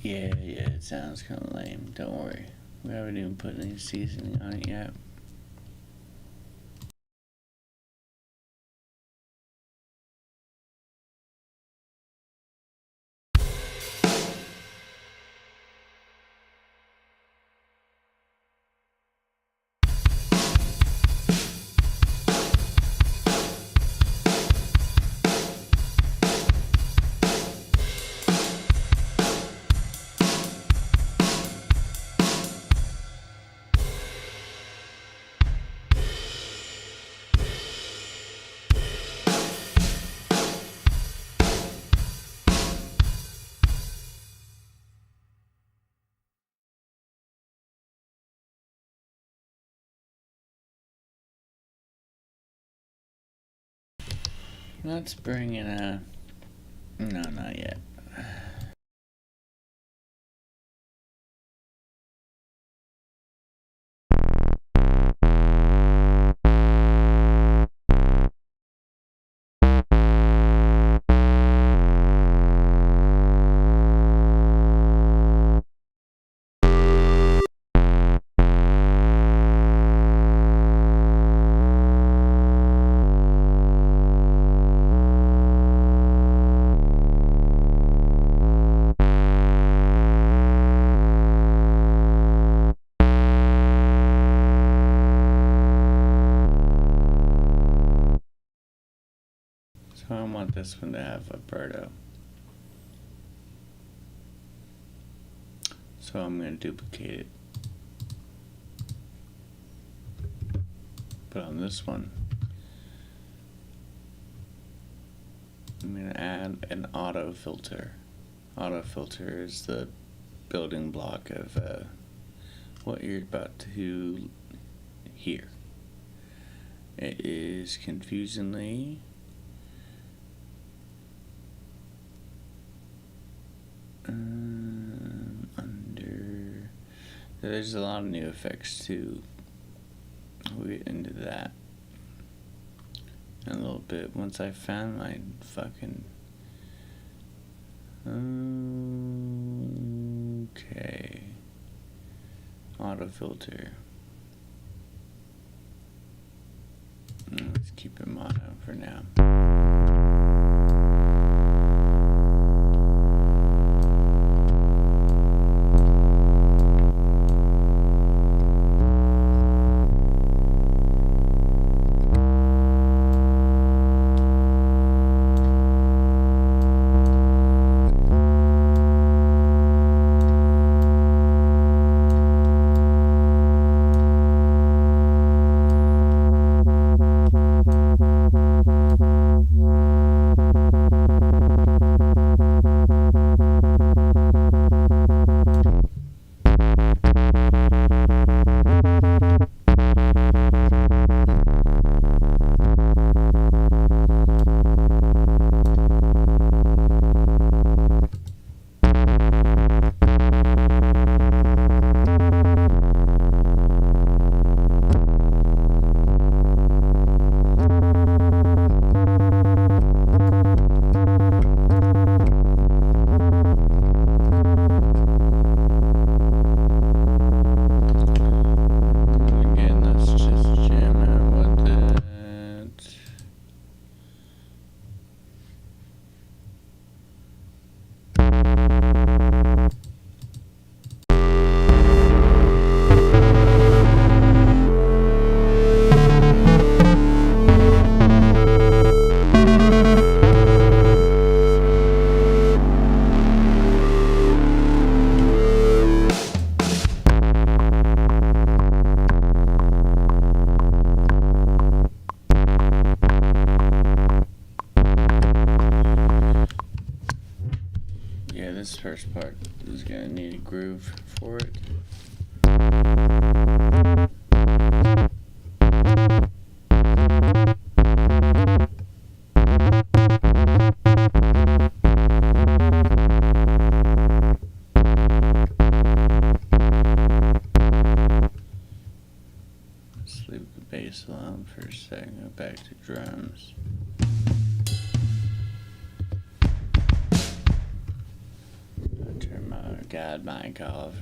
yeah, it sounds kind of lame. Don't worry, we haven't even put any seasoning on it yet. Let's bring in a... No, not yet. So I want this one to have vibrato. So I'm going to duplicate it. But on this one, I'm going to add an auto filter. Auto filter is the building block of what you're about to hear. It is confusingly under. There's a lot of new effects too. We'll get into that in a little bit once I found my fucking. Okay. Auto filter. Let's keep it mono for now. This first part is gonna need a groove for it. Let's leave the bass alone for a second, go back to drums. God mic off.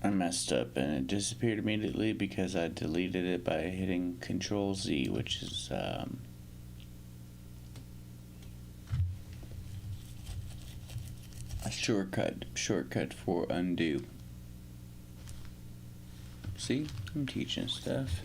I messed up and it disappeared immediately because I deleted it by hitting Control Z, which is a shortcut for undo. See, I'm teaching stuff.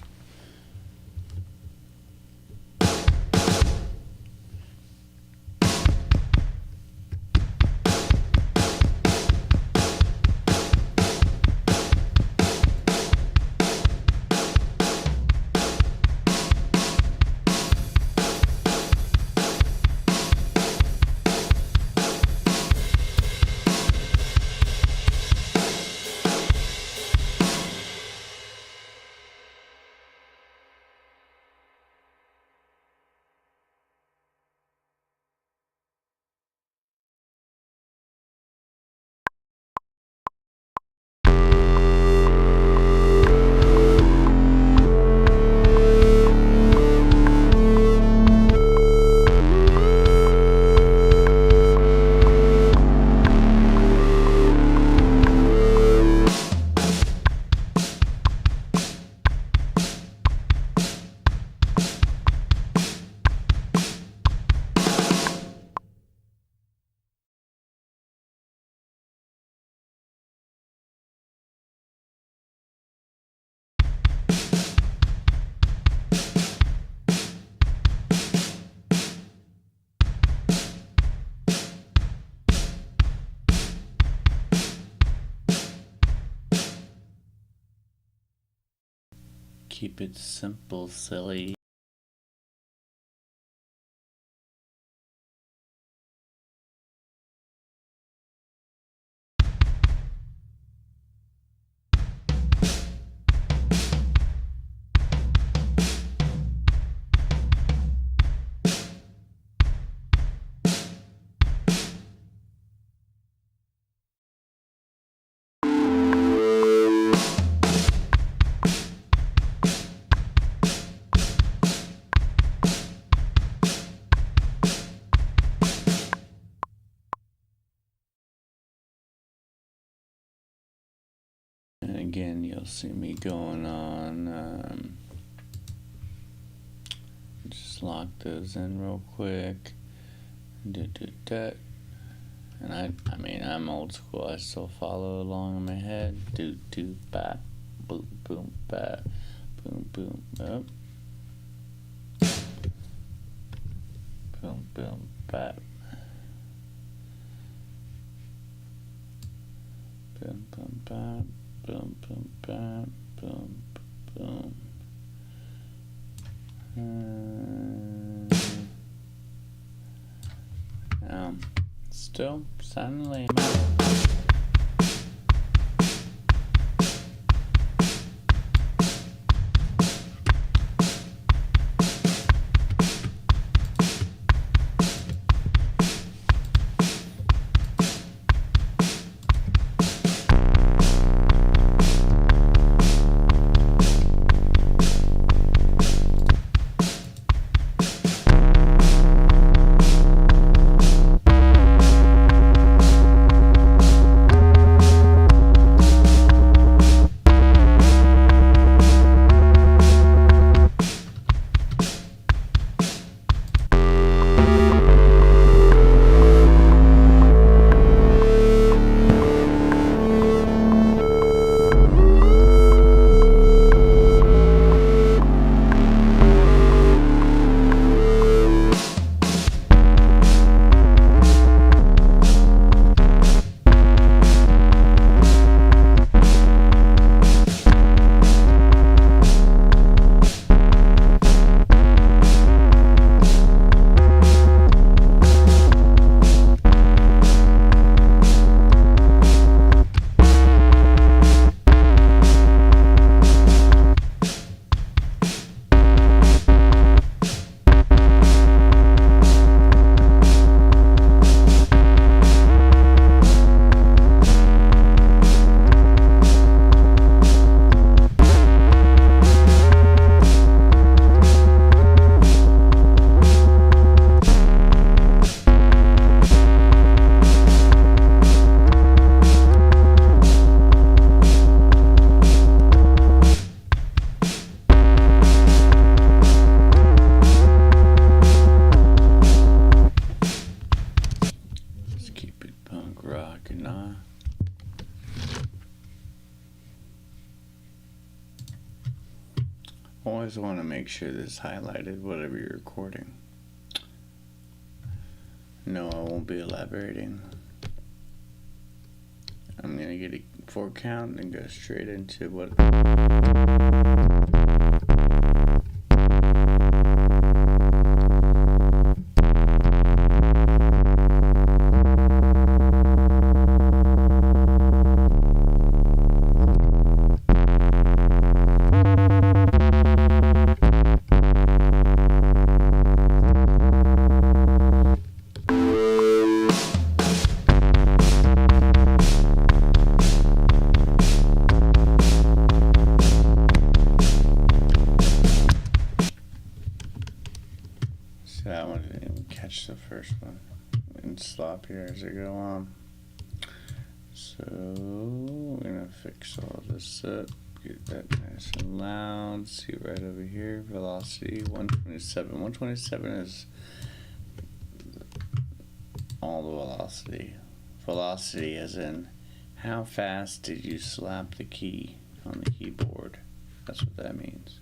Keep it simple, silly. And again, you'll see me going on, just lock those in real quick. And I mean, I'm old school. I still follow along in my head. Do, bap, boom, boom, bap, boom, boom, up. Boom, boom, bap. Boom, boom, bap. Boom, boom, bam, boom, boom. Still sounding lame. Always want to make sure this is highlighted, whatever you're recording. No, I won't be elaborating. I'm gonna get a 4 count and go straight into what. That one didn't even catch the first one. And slop here as I go on. So we're gonna fix all this up. Get that nice and loud. See right over here. Velocity 127. 127 is all the velocity. Velocity as in how fast did you slap the key on the keyboard. That's what that means.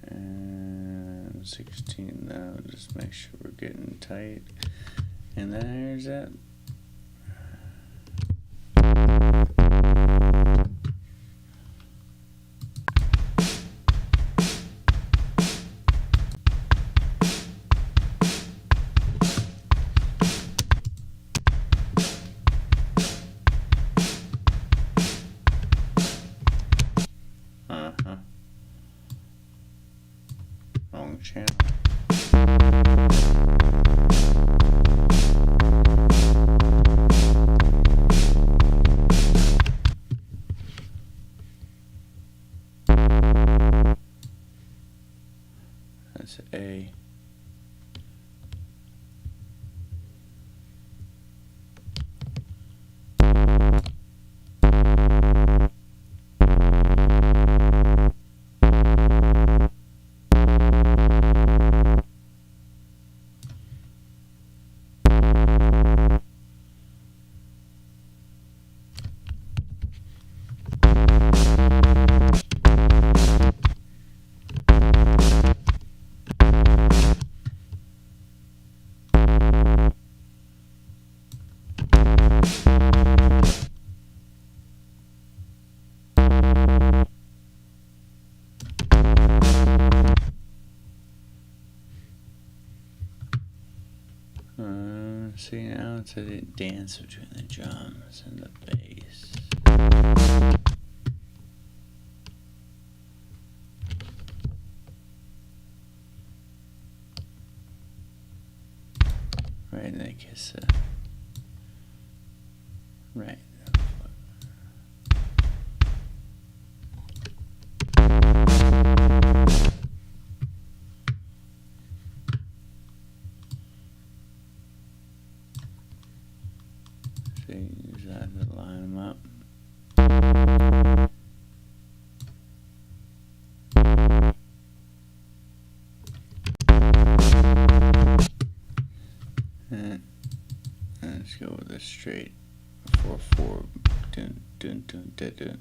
And 16 now, just make sure we're getting tight. And there's that. channel. That's A. See, now it's a dance between the drums and the bass. Right, and they kiss it. Right. See, use that to line them up. And let's go with a straight 4/4. Dun dun dun dun dun.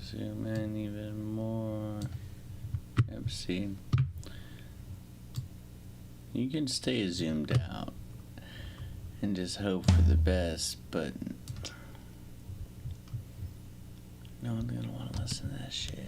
Zoom in even more. Yep, see. You can stay zoomed out and just hope for the best, but no one's gonna want to listen to that shit.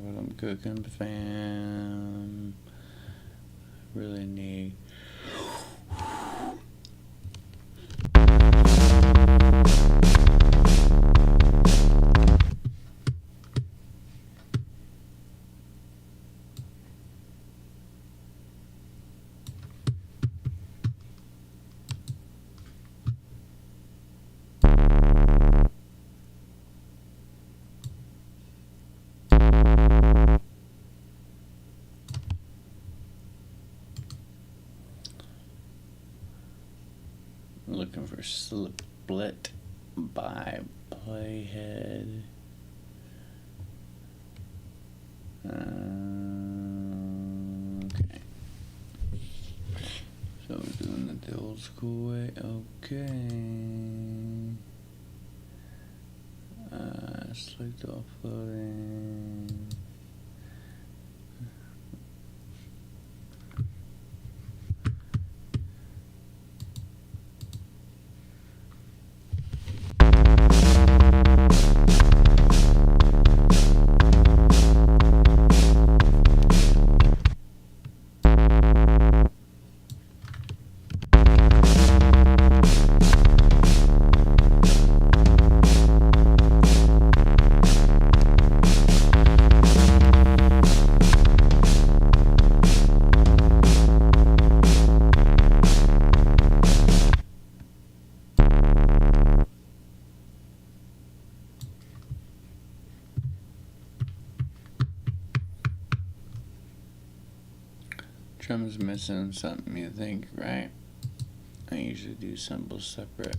what I'm cooking, fam. Really need. Looking for split by playhead. Okay. So we're doing it the old school way. Okay. Select offloading. Drum's missing something, you think, right? I usually do cymbals separate.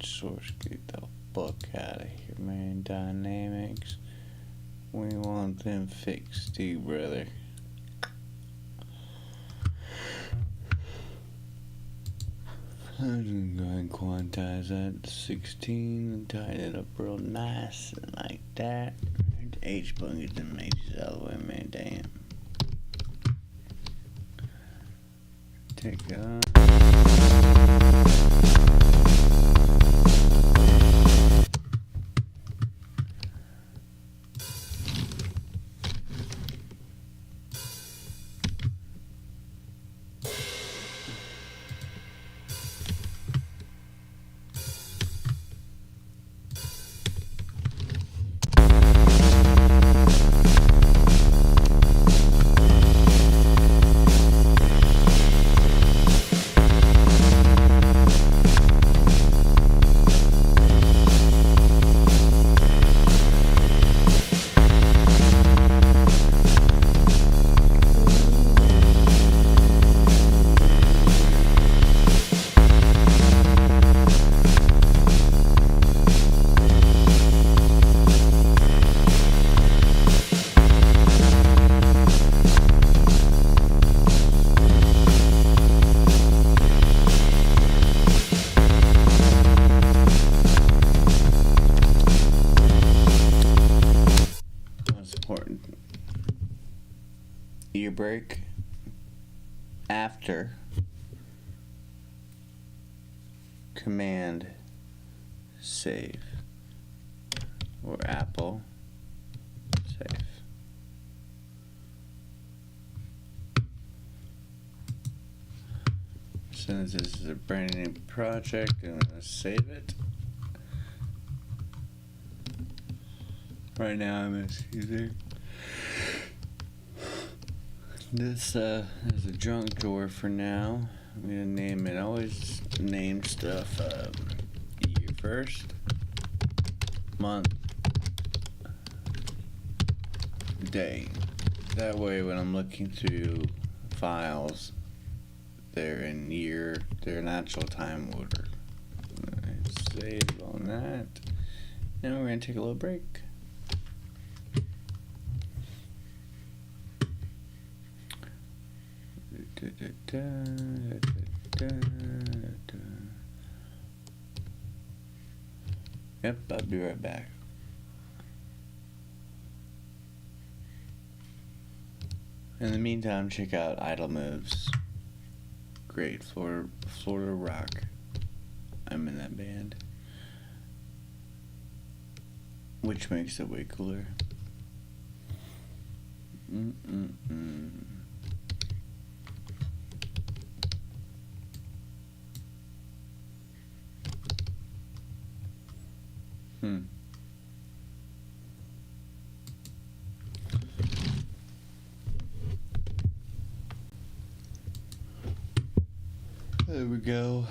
source, get the fuck out of here, man. Dynamics. We want them fixed too, brother. I'm just gonna go ahead and quantize that to 16 and tighten it up real nice and like that. The H button get them H's out of the way, man. Damn. Take it on. Ear brake after command save or Apple save. Since this is a brand new project, I'm gonna save it. Right now I'm using this is a junk drawer for now. I'm gonna name it. I always name stuff year first, month, day. That way when I'm looking through files, they're in actual time order. Save on that. And we're gonna take a little break. Yep, I'll be right back. In the meantime, check out Idle Moves. Great, Florida rock. I'm in that band, which makes it way cooler. There we go.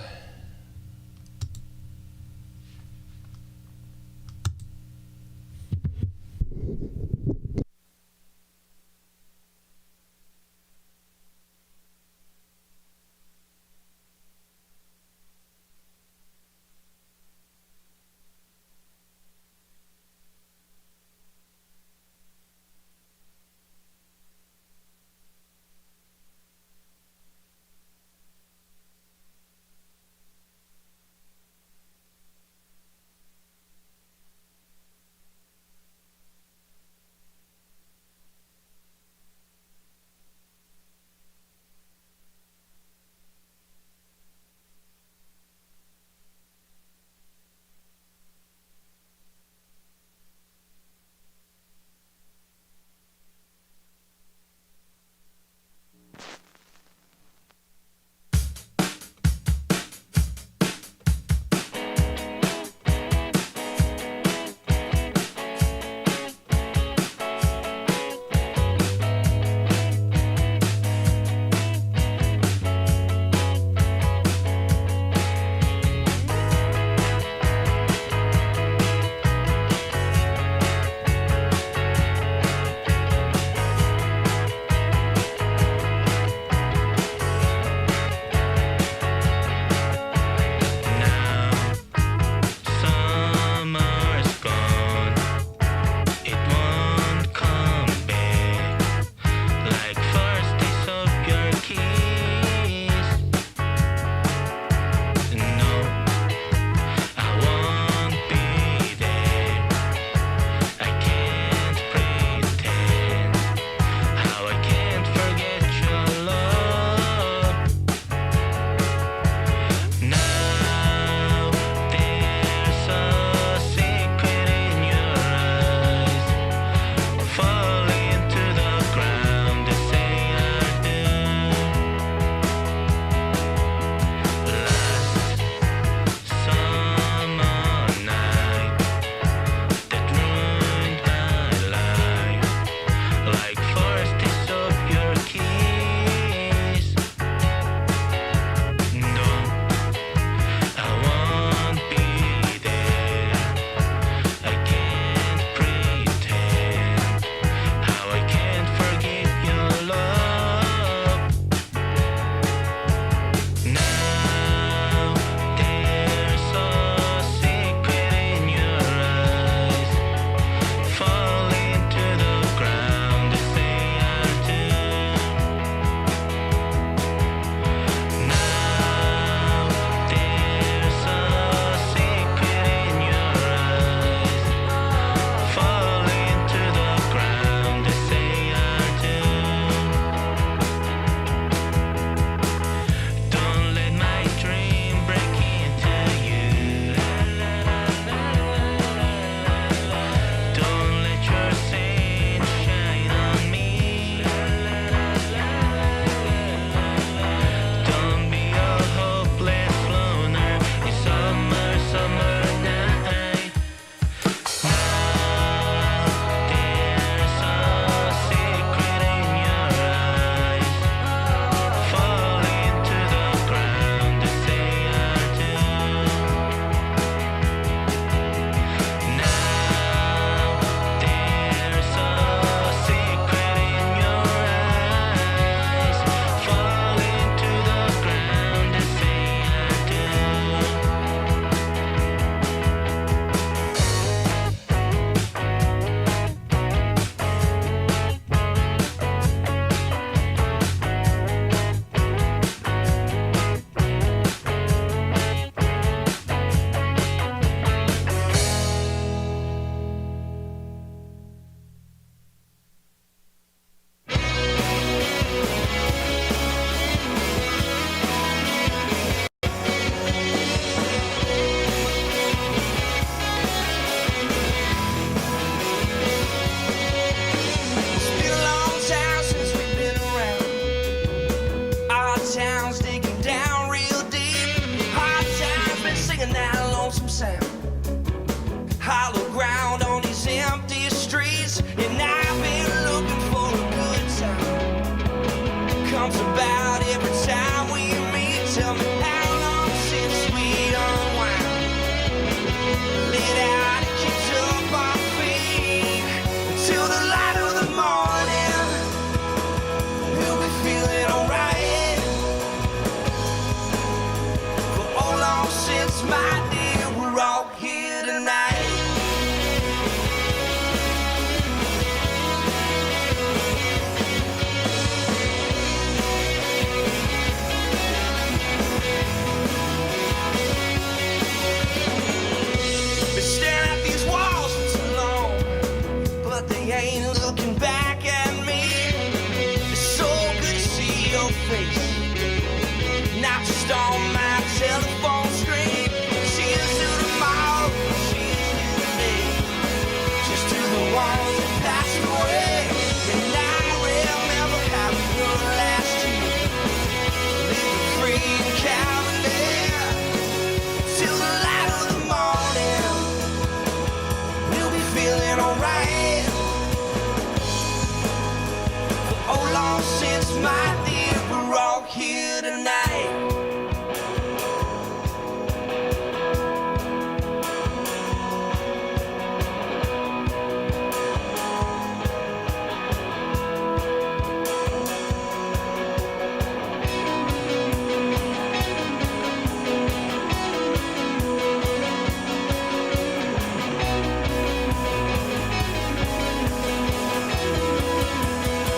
here tonight.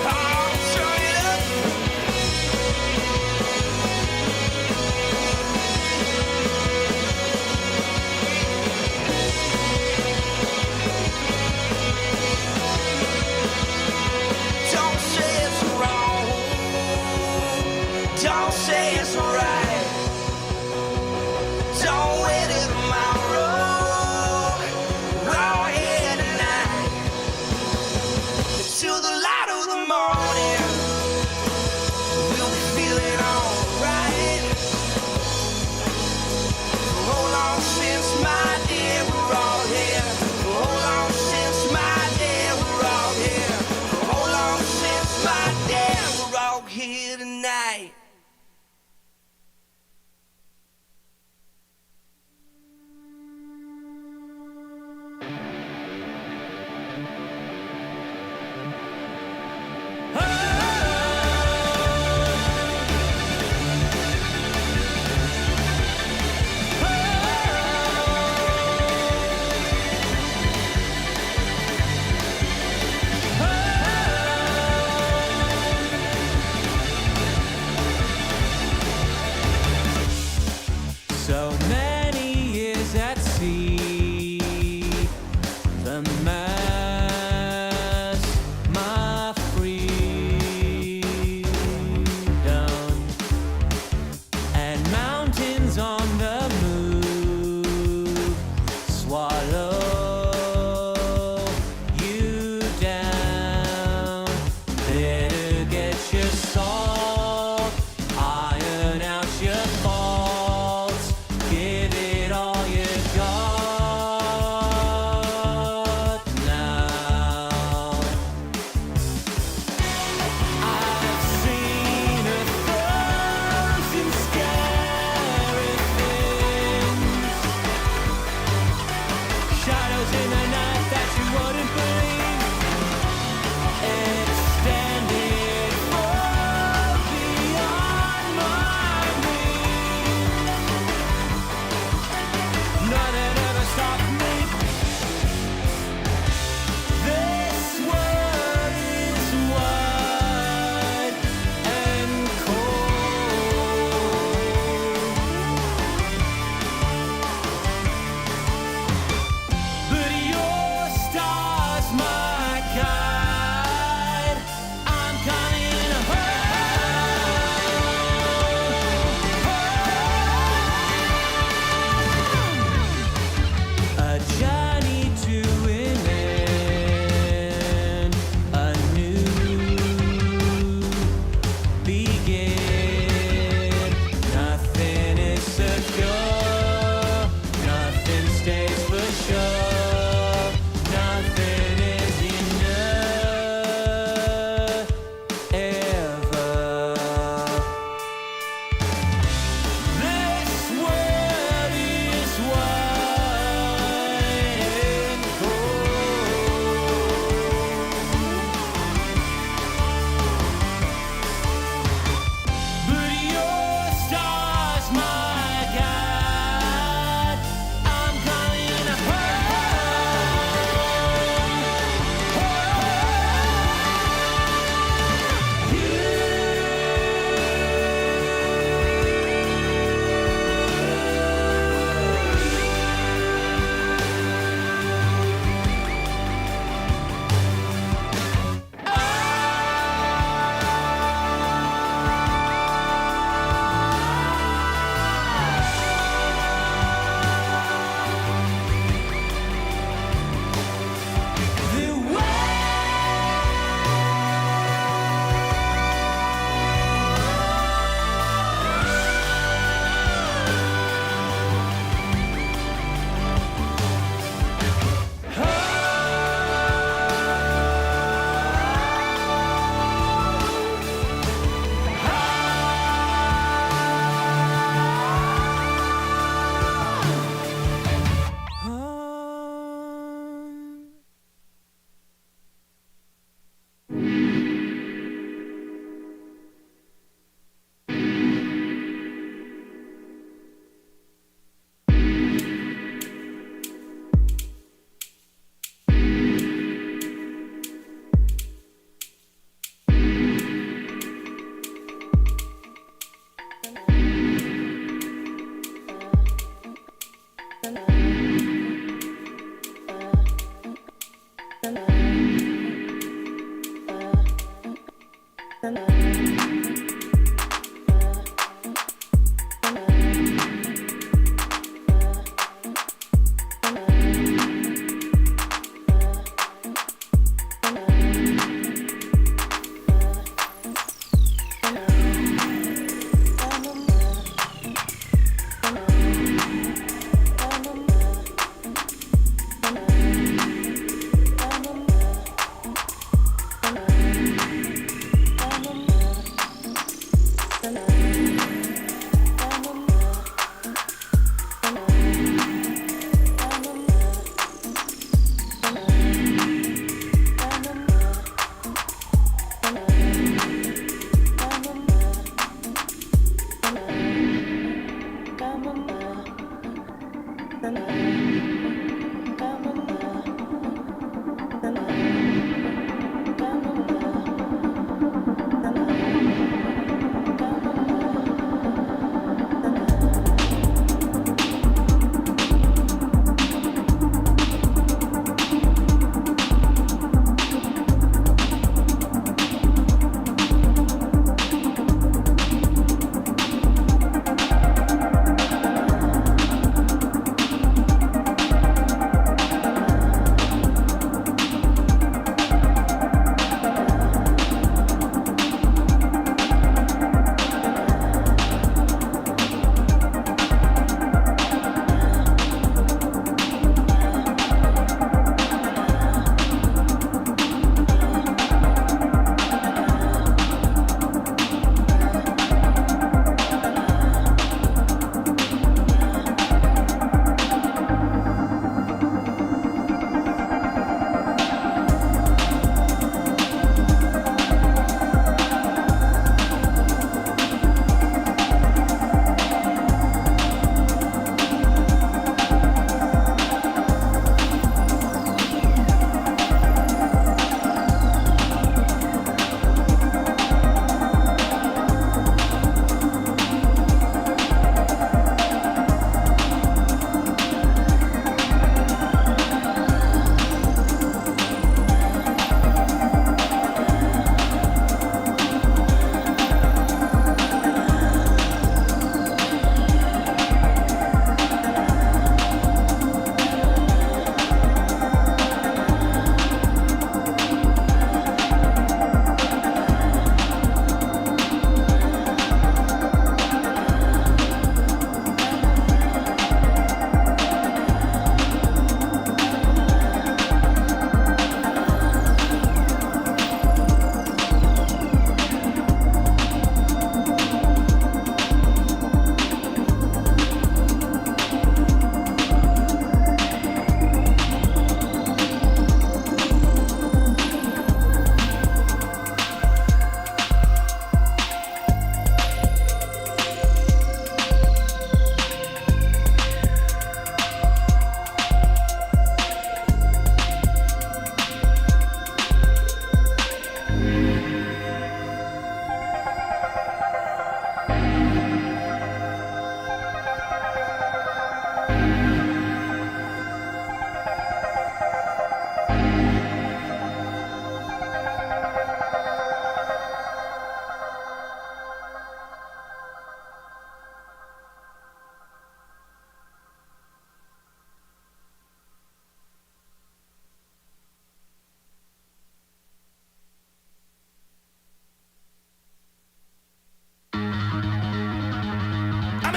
I'll turn it up.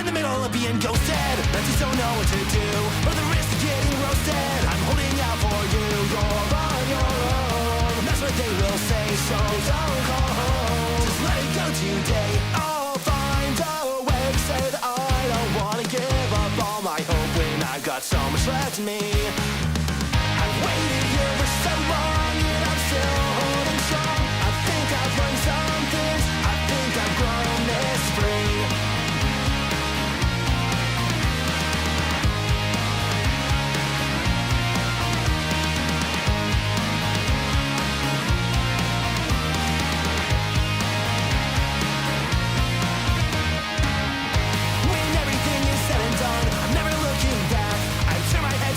in the middle of being ghosted. Let's don't know what to do. Or the risk of getting roasted. I'm holding out for you. You're on your own. That's what they will say, so don't call home. Just let it go today. I'll find a way to say that I don't wanna give up all my hope when I've got so much left in me. I've waited here for so long and I'm still holding strong. I think I've learned some things. I think I've grown this free.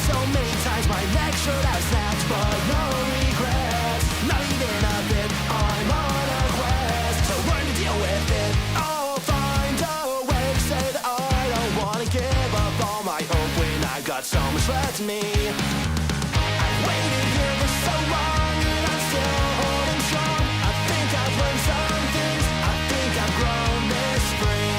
So many times my neck should have snapped, but no regrets, not even a bit. I'm on a quest to learn to deal with it. I'll find a way to say that I don't wanna give up all my hope when I've got so much left in me. I've waited here for so long and I'm still holding strong. I think I've learned some things. I think I've grown this spring.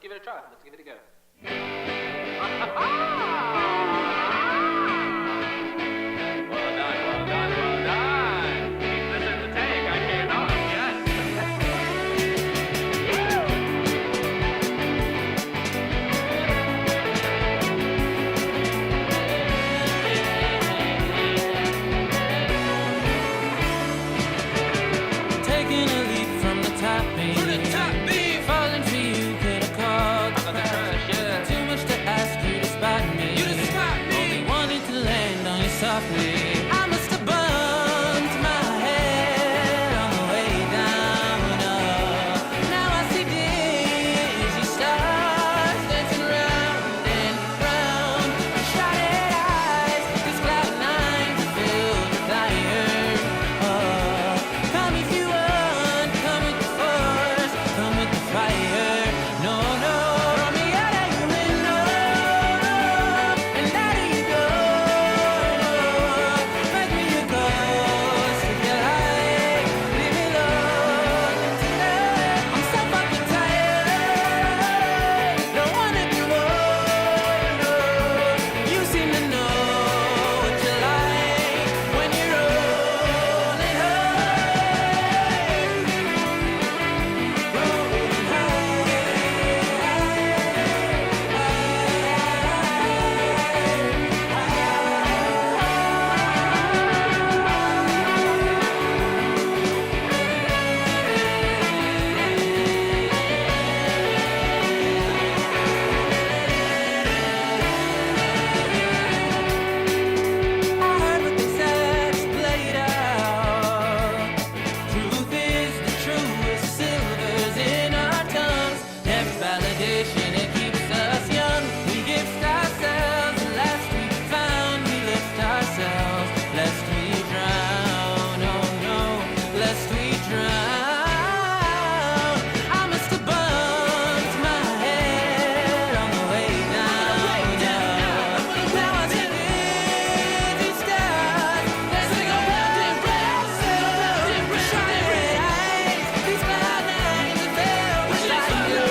give it a try. Let's give it a go. Well done, well done, well done. Keep this in the tank. I cannot. Yes. Taking a leap from the top beam. Falling for you, could have called the crash. Yeah. Too much to ask you to spot me. Only wanted to land on you softly. I must have bumped my head on the way down. Now I see dizzy stars dancing round and round. Shrouded eyes, these cloud nines are filled with fire. Come if you want, come with the force, come with the fire. No, no, throw me out of your window, and out of your door. Make me a ghost if you like, leave me alone tonight. I'm so fucking tired, don't wanna do more. You seem to know what you like when you're rolling high. Rolling I heard what they said is played out. Truth is the truest, silver's in our tongues. Every validation, it keeps us young. We gift ourselves, and last we found, we lift ourselves, lest we drown. Oh no, lest we drown. I must have bumped my head on the way down. Now I see these stars dancing around and round, shining red eyes. These cloud nines are filled with fire.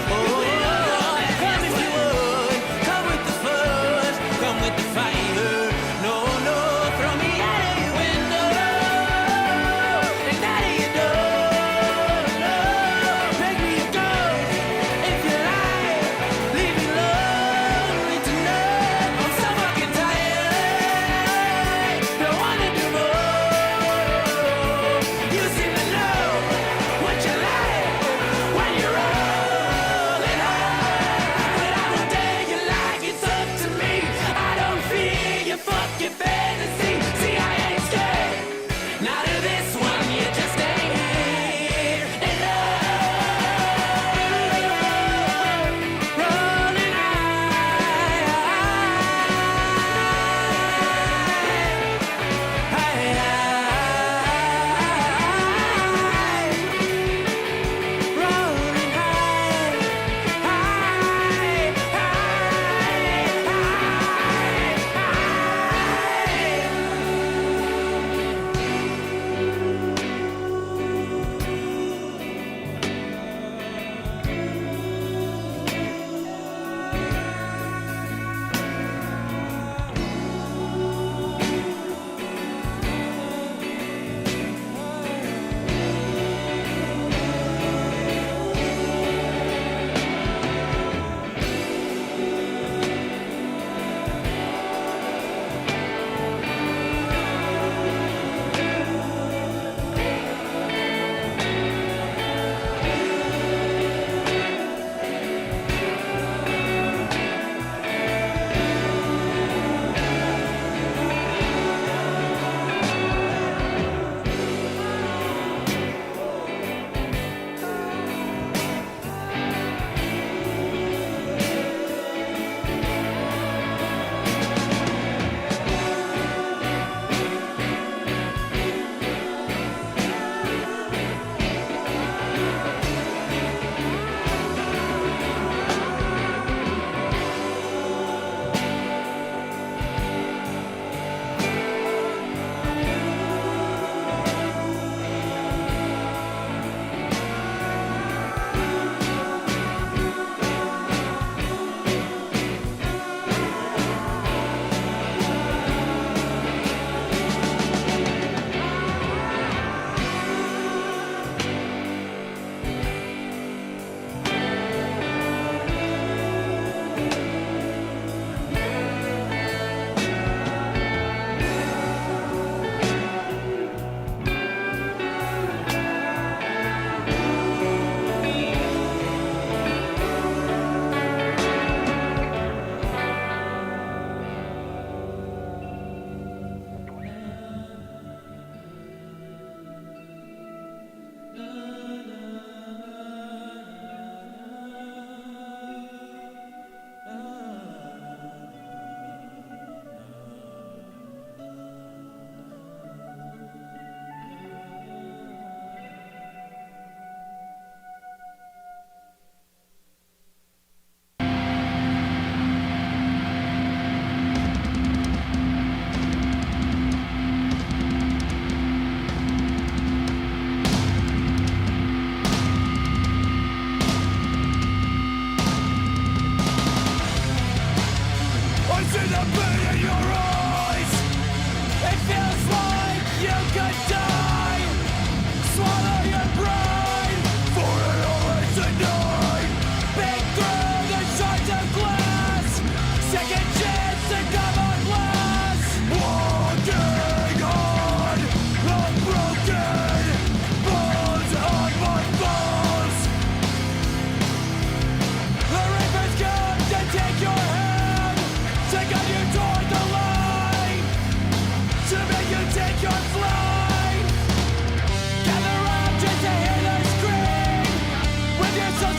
Oh,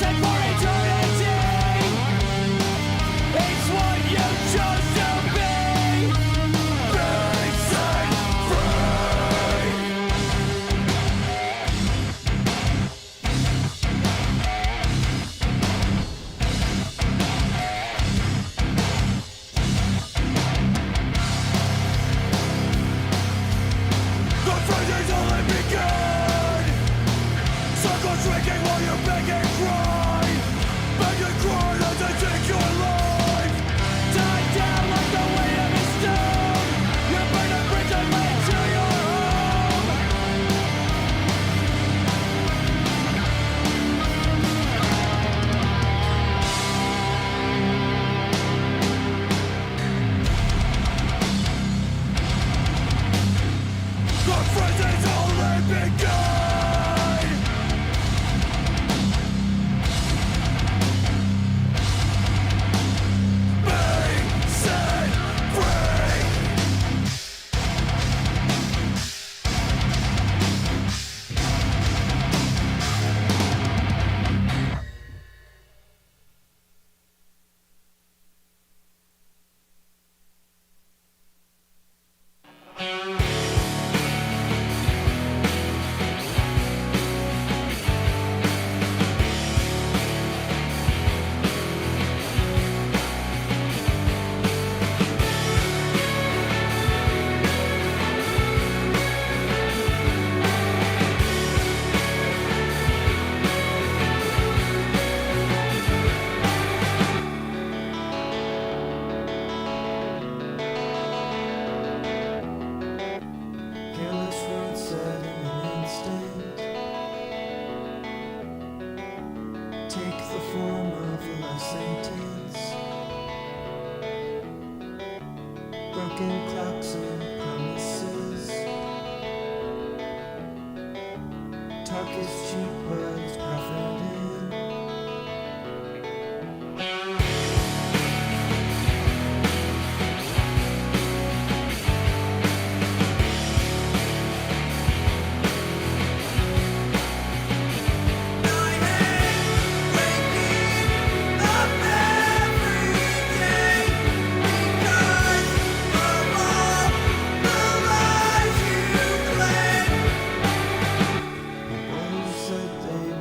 and for eternity. It's what you chose to be. Be set free. The friday's only begun. Circles shrinking while you beg and cry. Beg and cry as they take your life. Die down like the weight of a stone. You burn a bridge and lay it to your home. The friday's only begun. Be set free. Careless road set in an instant. Take the form of a life sentence. Broken clocks and promises. Talk is cheap, but it's profiting. Said they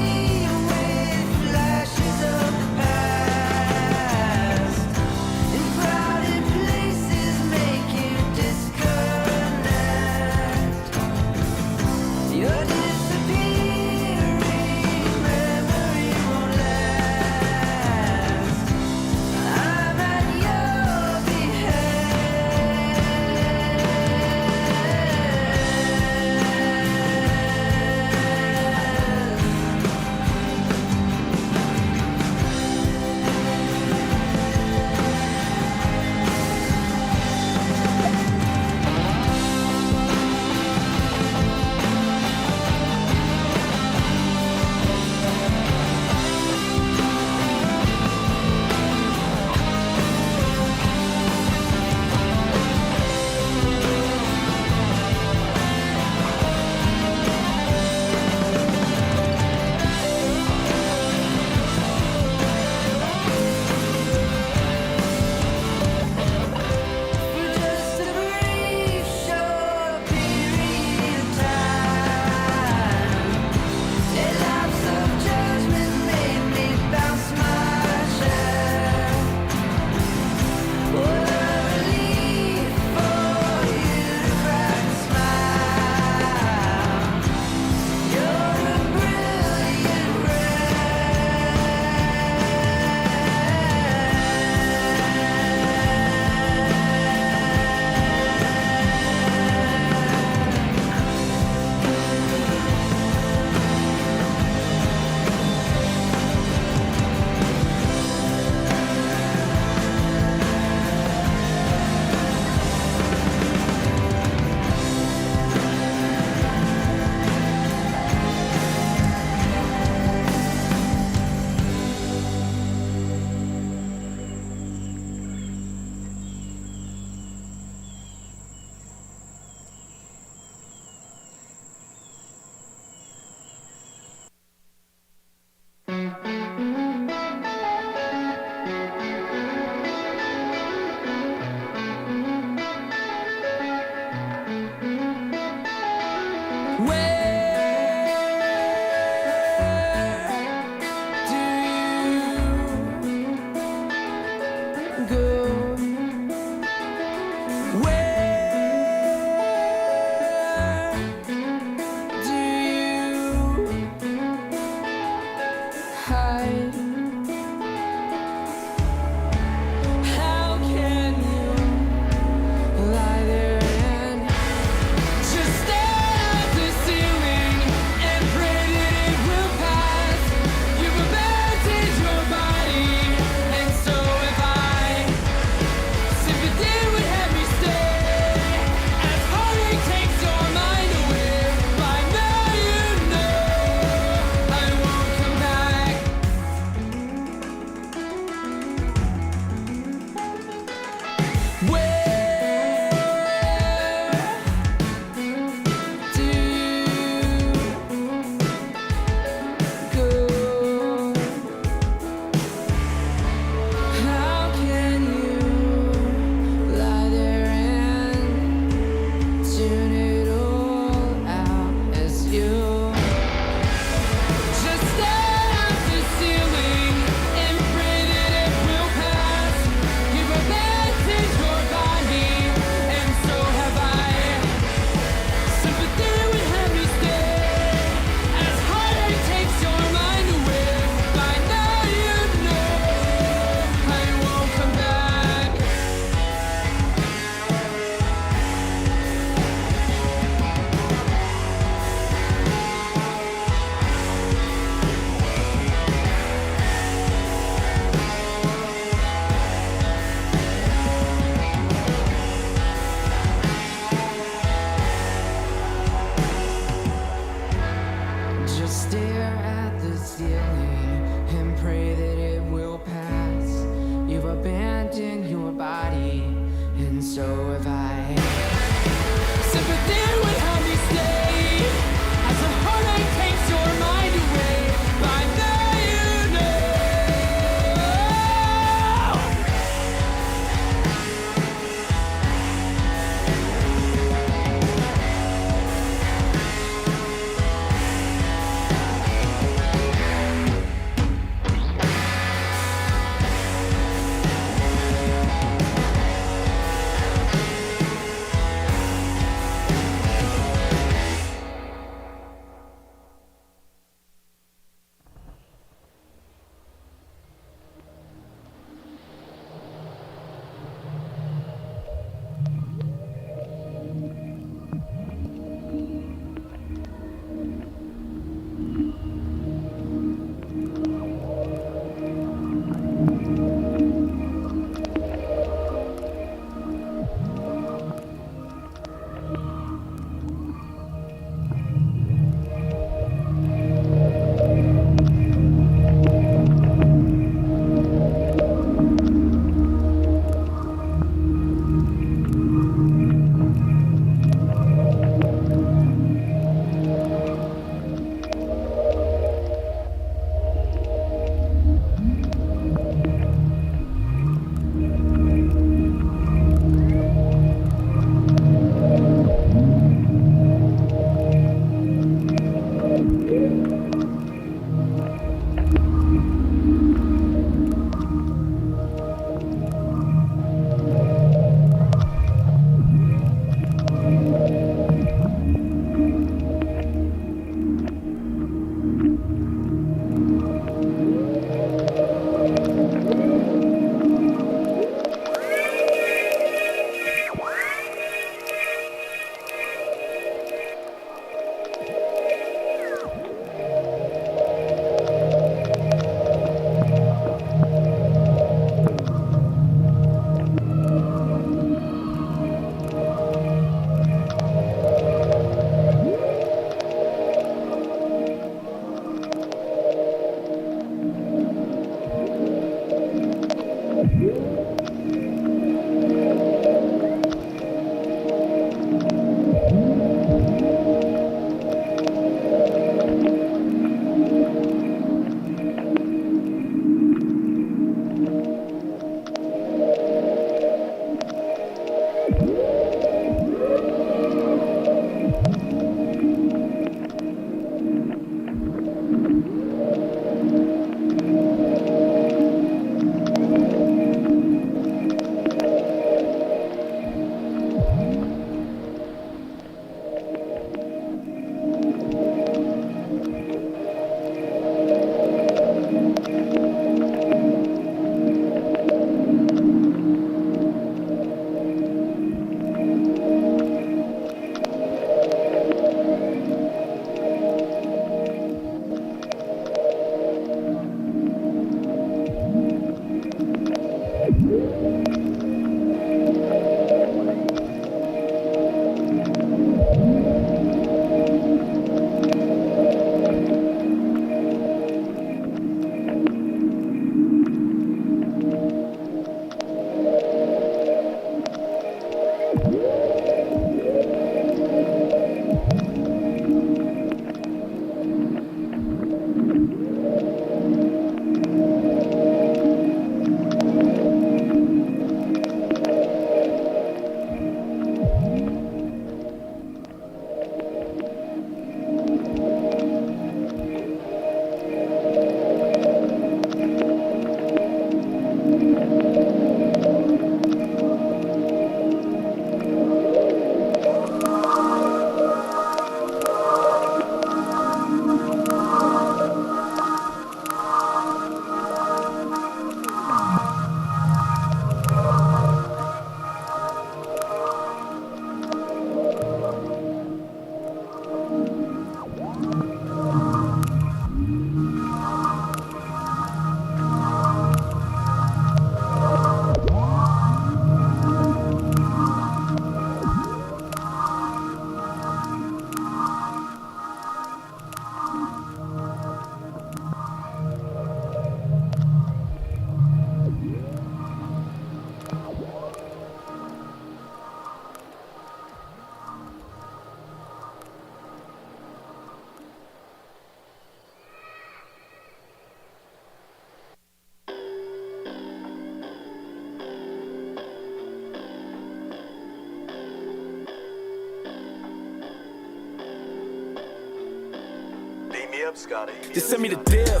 Just send me the deal.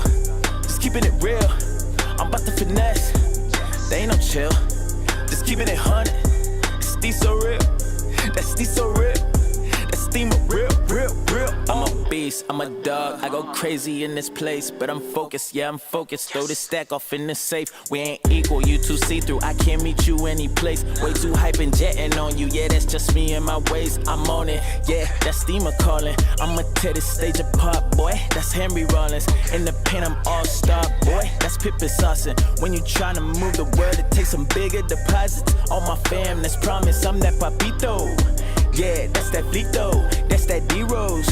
Just keeping it real. I'm about to finesse. They ain't no chill. Just keeping it 100. It's so real. That's so real. That's steam real. I'm a beast, I'm a dog. I go crazy in this place, but I'm focused, yeah, I'm focused. Throw this stack off in the safe. We ain't equal, you too see-through. I can't meet you any place. Way too hype and jetting on you, yeah, that's just me and my ways. I'm on it, yeah, that's steamer calling. I'ma tear this stage apart, boy. That's Henry Rollins. In the pen, I'm all-star, boy. That's Pippin saucing. When you tryna move the world, it takes some bigger deposits. All my fam, that's promise, I'm that papito. Yeah, that's that Flito, that's that D-Rose.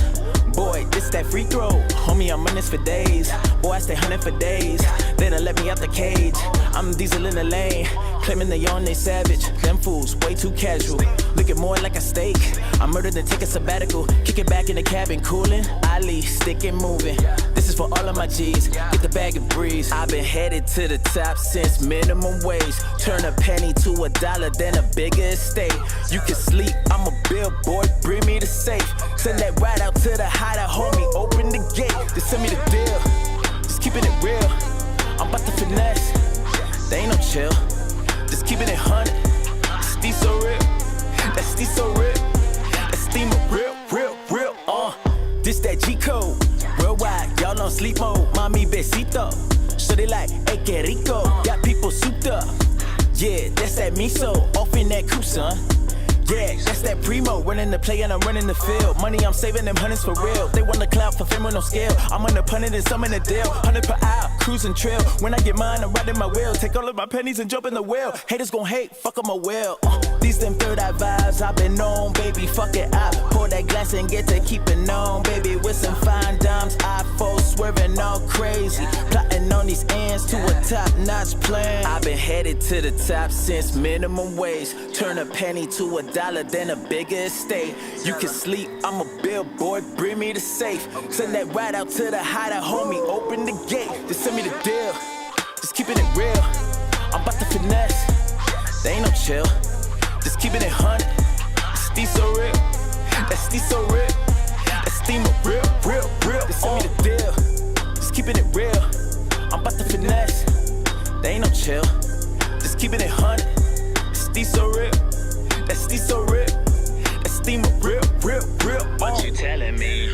Boy, this that free throw. Homie, I'm running this for days. Boy, I stay hunting for days. They done let me out the cage. I'm diesel in the lane, claiming they on they savage. Them fools, way too casual. Looking more like a steak. I'm murdered and take a sabbatical. Kick it back in the cabin, cooling. Ali, stick it moving. This is for all of my G's. Get the bag and breeze. I've been headed to the top since minimum wage. Turn a penny to $1, then a bigger estate. You can sleep, I'm a billboard, bring me the safe. Send that ride out to the hideout, homie, open the gate. Just send me the deal, just keeping it real. I'm about to finesse, they ain't no chill. Just keeping it 100, it's so real. That's so real, that's steam real. This that G-code, worldwide, y'all on sleep mode. Mami besito, so they like, hey, que rico. Got people souped up, yeah, that's that miso. Off in that coupe, son. Yeah, that's that primo, running the play and I'm running the field. Money, I'm saving them hundreds for real. They want the clout for fame with no scale. I'm on the punnet and some in the deal. 100 per hour, cruising trail. When I get mine, I'm riding my wheel. Take all of my pennies and jump in the wheel. Haters gon' hate, fuck 'em a will. These them third eye vibes, I've been on, baby, fuck it up. Pour that glass and get to keep it on, baby, with some fine dimes. I-4 swerving all crazy. Plotting on these ends to a top-notch plan. I've been headed to the top since minimum wage. Turn a penny to $1, then a bigger estate. You can sleep, I'm a billboard, bring me the safe. Send that ride out to the hideout, homie, open the gate. Just send me the deal, just keeping it real. I'm about to finesse, they ain't no chill. Just keeping it 100, it's so real. That's so real, that's steam real. Just send me the deal, just keeping it real. I'm about to finesse, they ain't no chill. Just keeping it 100, it's so real. That's so real, that's steam real. What you telling me?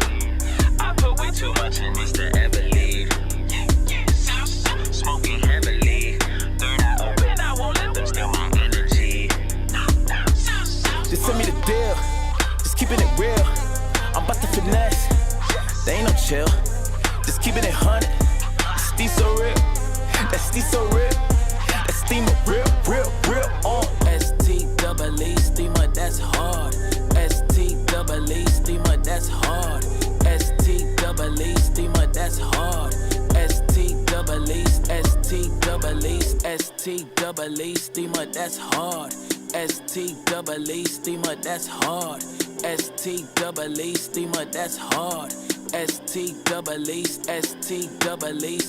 I put way too much in this to ever leave. Smoking heavily. Third eye open, I won't let them steal my energy. Just send me the deal, just keeping it real. I'm about to finesse, they ain't no chill. Just keeping it 100, it's so real. That's so real, that's steam real. S-T-double-E steamer, that's hard. S-T-double-E steamer, that's hard. S-T-double-E steamer, that's hard. S-T-double-E, S-T-double-E, S-T-double-E steamer, that's hard. S-T-double-E steamer, that's hard. S-T-double-E steamer, that's hard. S-T-double-E, S-T-double-E.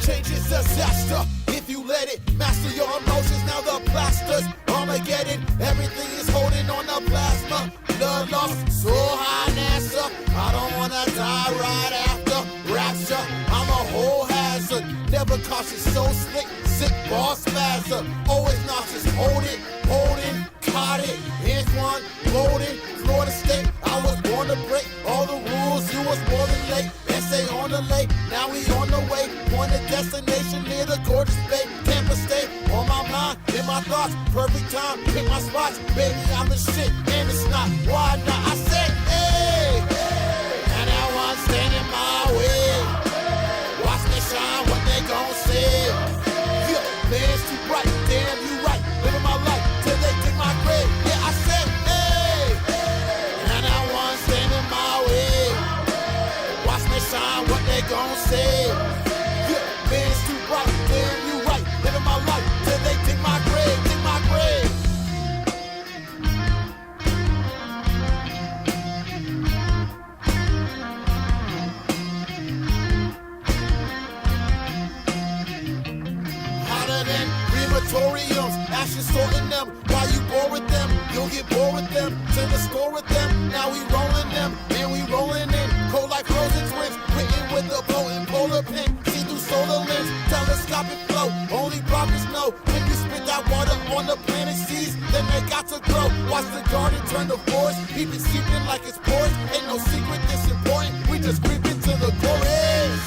Change is disaster if you let it. Master your emotions, now the plasters. Armageddon, everything is holding on the plasma. Blood loss, so high NASA. I don't wanna die right after rapture. I'm a whole hazard, never cautious, so slick, sick, boss spasm. Always nauseous, hold it, caught it. Here's one, loaded, Florida State. I was born to break all the rules, you was more than late. Essay on the lake, now we on the way. Point a destination near the gorgeous bay. Tampa State, on my mind, in my thoughts. Perfect time, pick my spots. Baby, I'm the shit, and it's not. Why not? I said, hey, and that one standing my way. Watch me shine, what they gon' say? Yeah, man, it's too bright, damn you right. Living my life till they take my grave. Yeah, I said, hey, and that one standing my way. Watch me shine, what they gon' say? Yeah, man, it's too bright, damn you right. Living my life till they take my grave, take my grave. Hotter than crematoriums, ashes sorting them. While you bore with them, you'll get bored with them. To the store with them, now we rolling them, and we rolling in. Cold like frozen twins, written with a potent polar pen. See through solar lens, telescopic flow. Only prophets know when you spit that water on the planet seas, then they got to grow. Watch the garden turn to forest, keep it seeping like it's porous. Ain't no secret this important, we just creep into the chorus.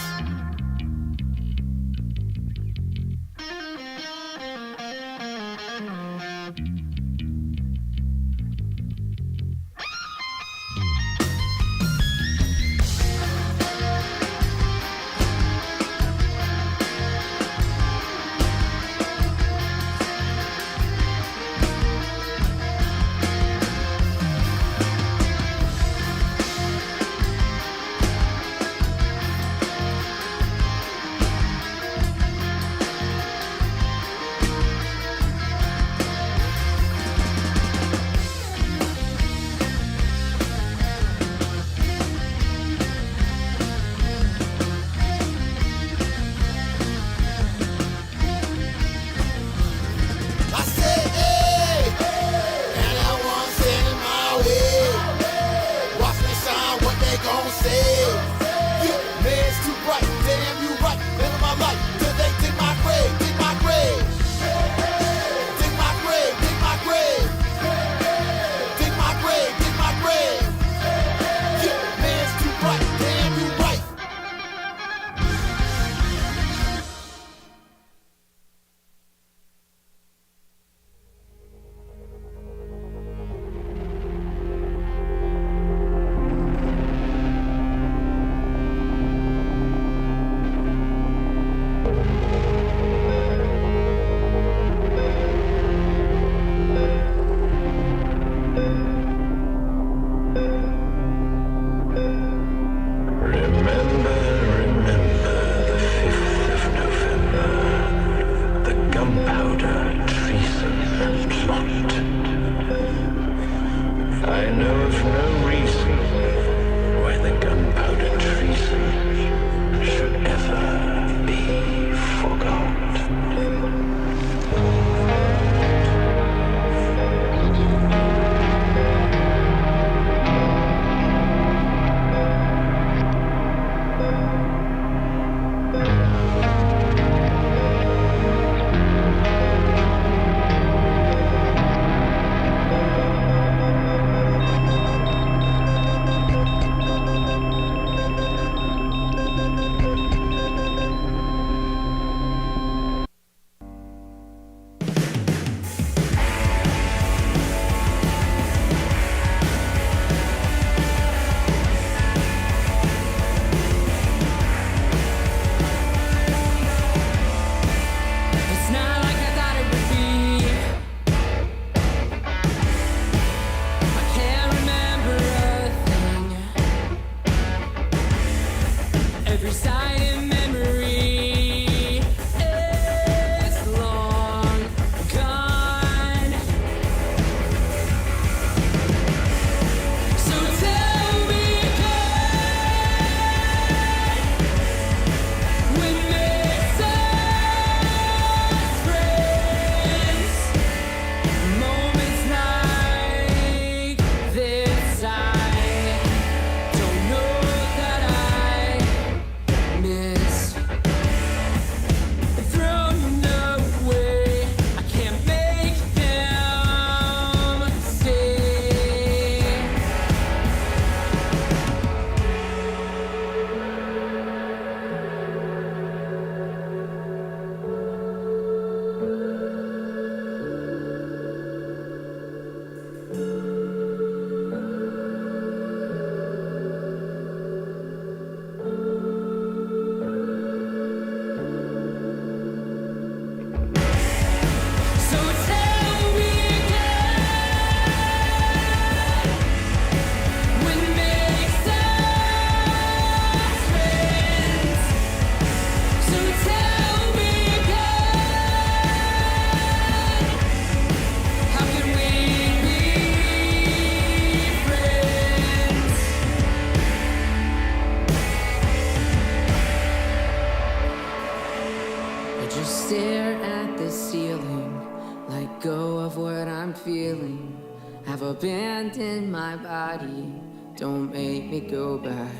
abandon my body. Don't make me go back.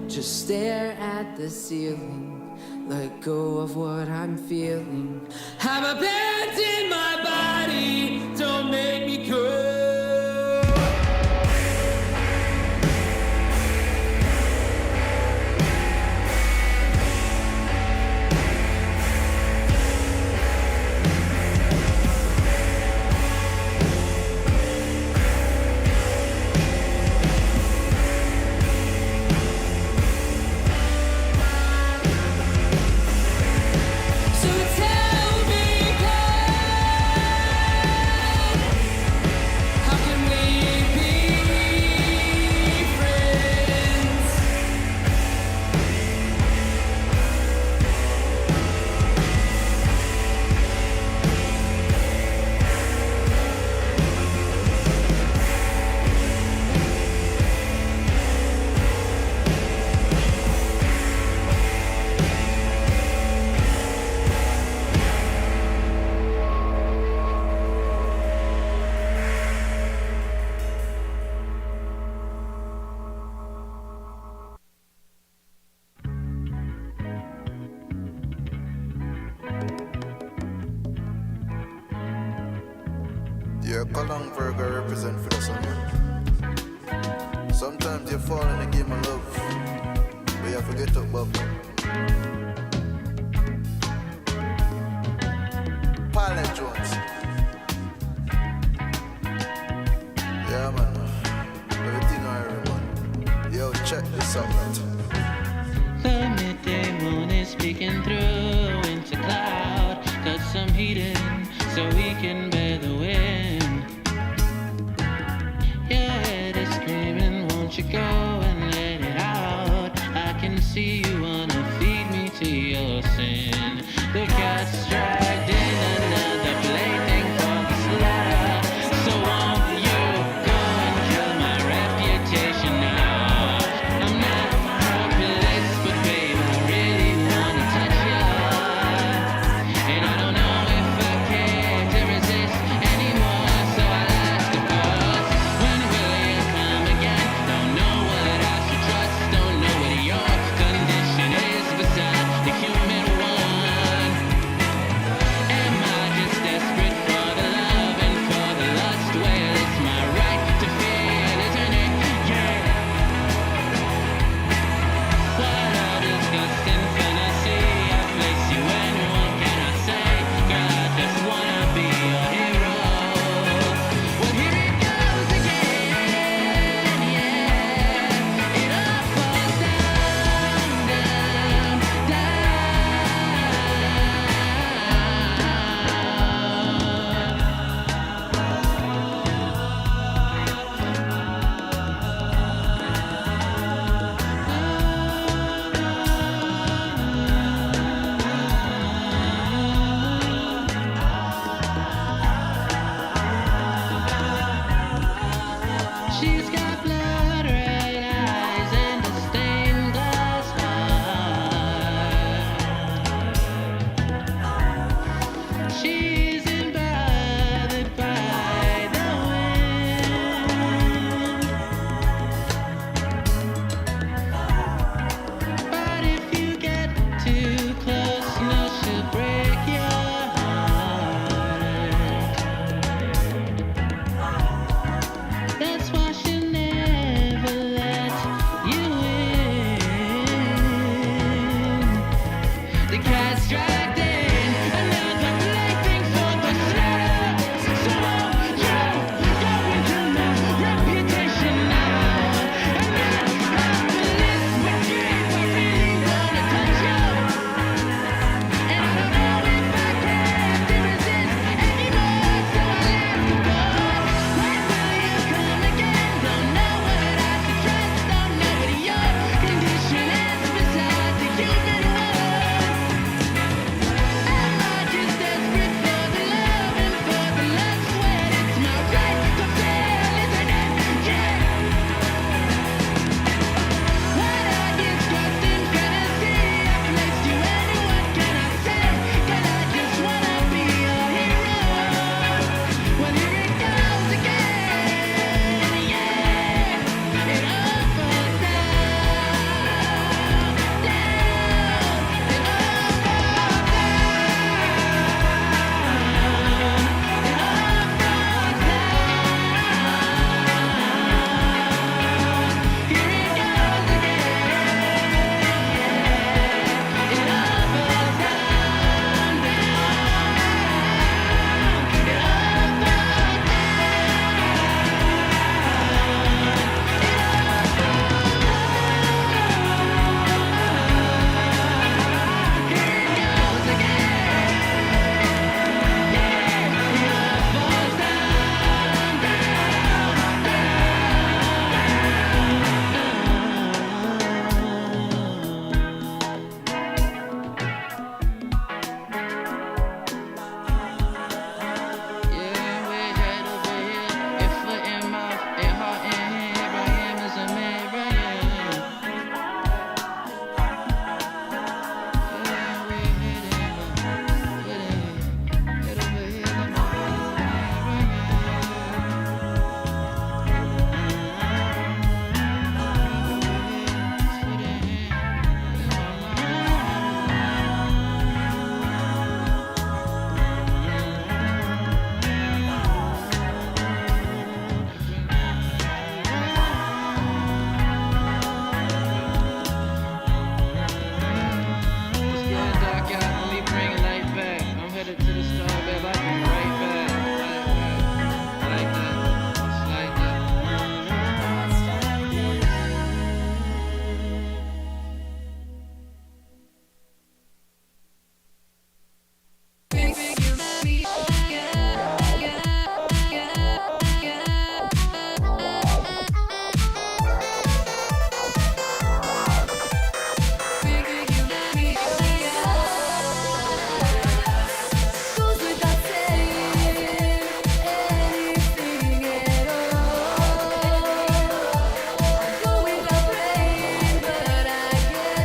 Just stare at the ceiling. Let go of what I'm feeling. I've abandoned my body. Don't make me go. So tell me, God, how can we be friends? Yeah, Colin Virgo represent for the sun. Sometimes you fall in the game of love, but you forget to bub. Pilot Jones. Yeah, man. Everything I remember. Yo, check this out. The midday moon is peeking through into cloud. Got some heat in so we can bear the wind. Your head is screaming, won't you go and let it out? I can see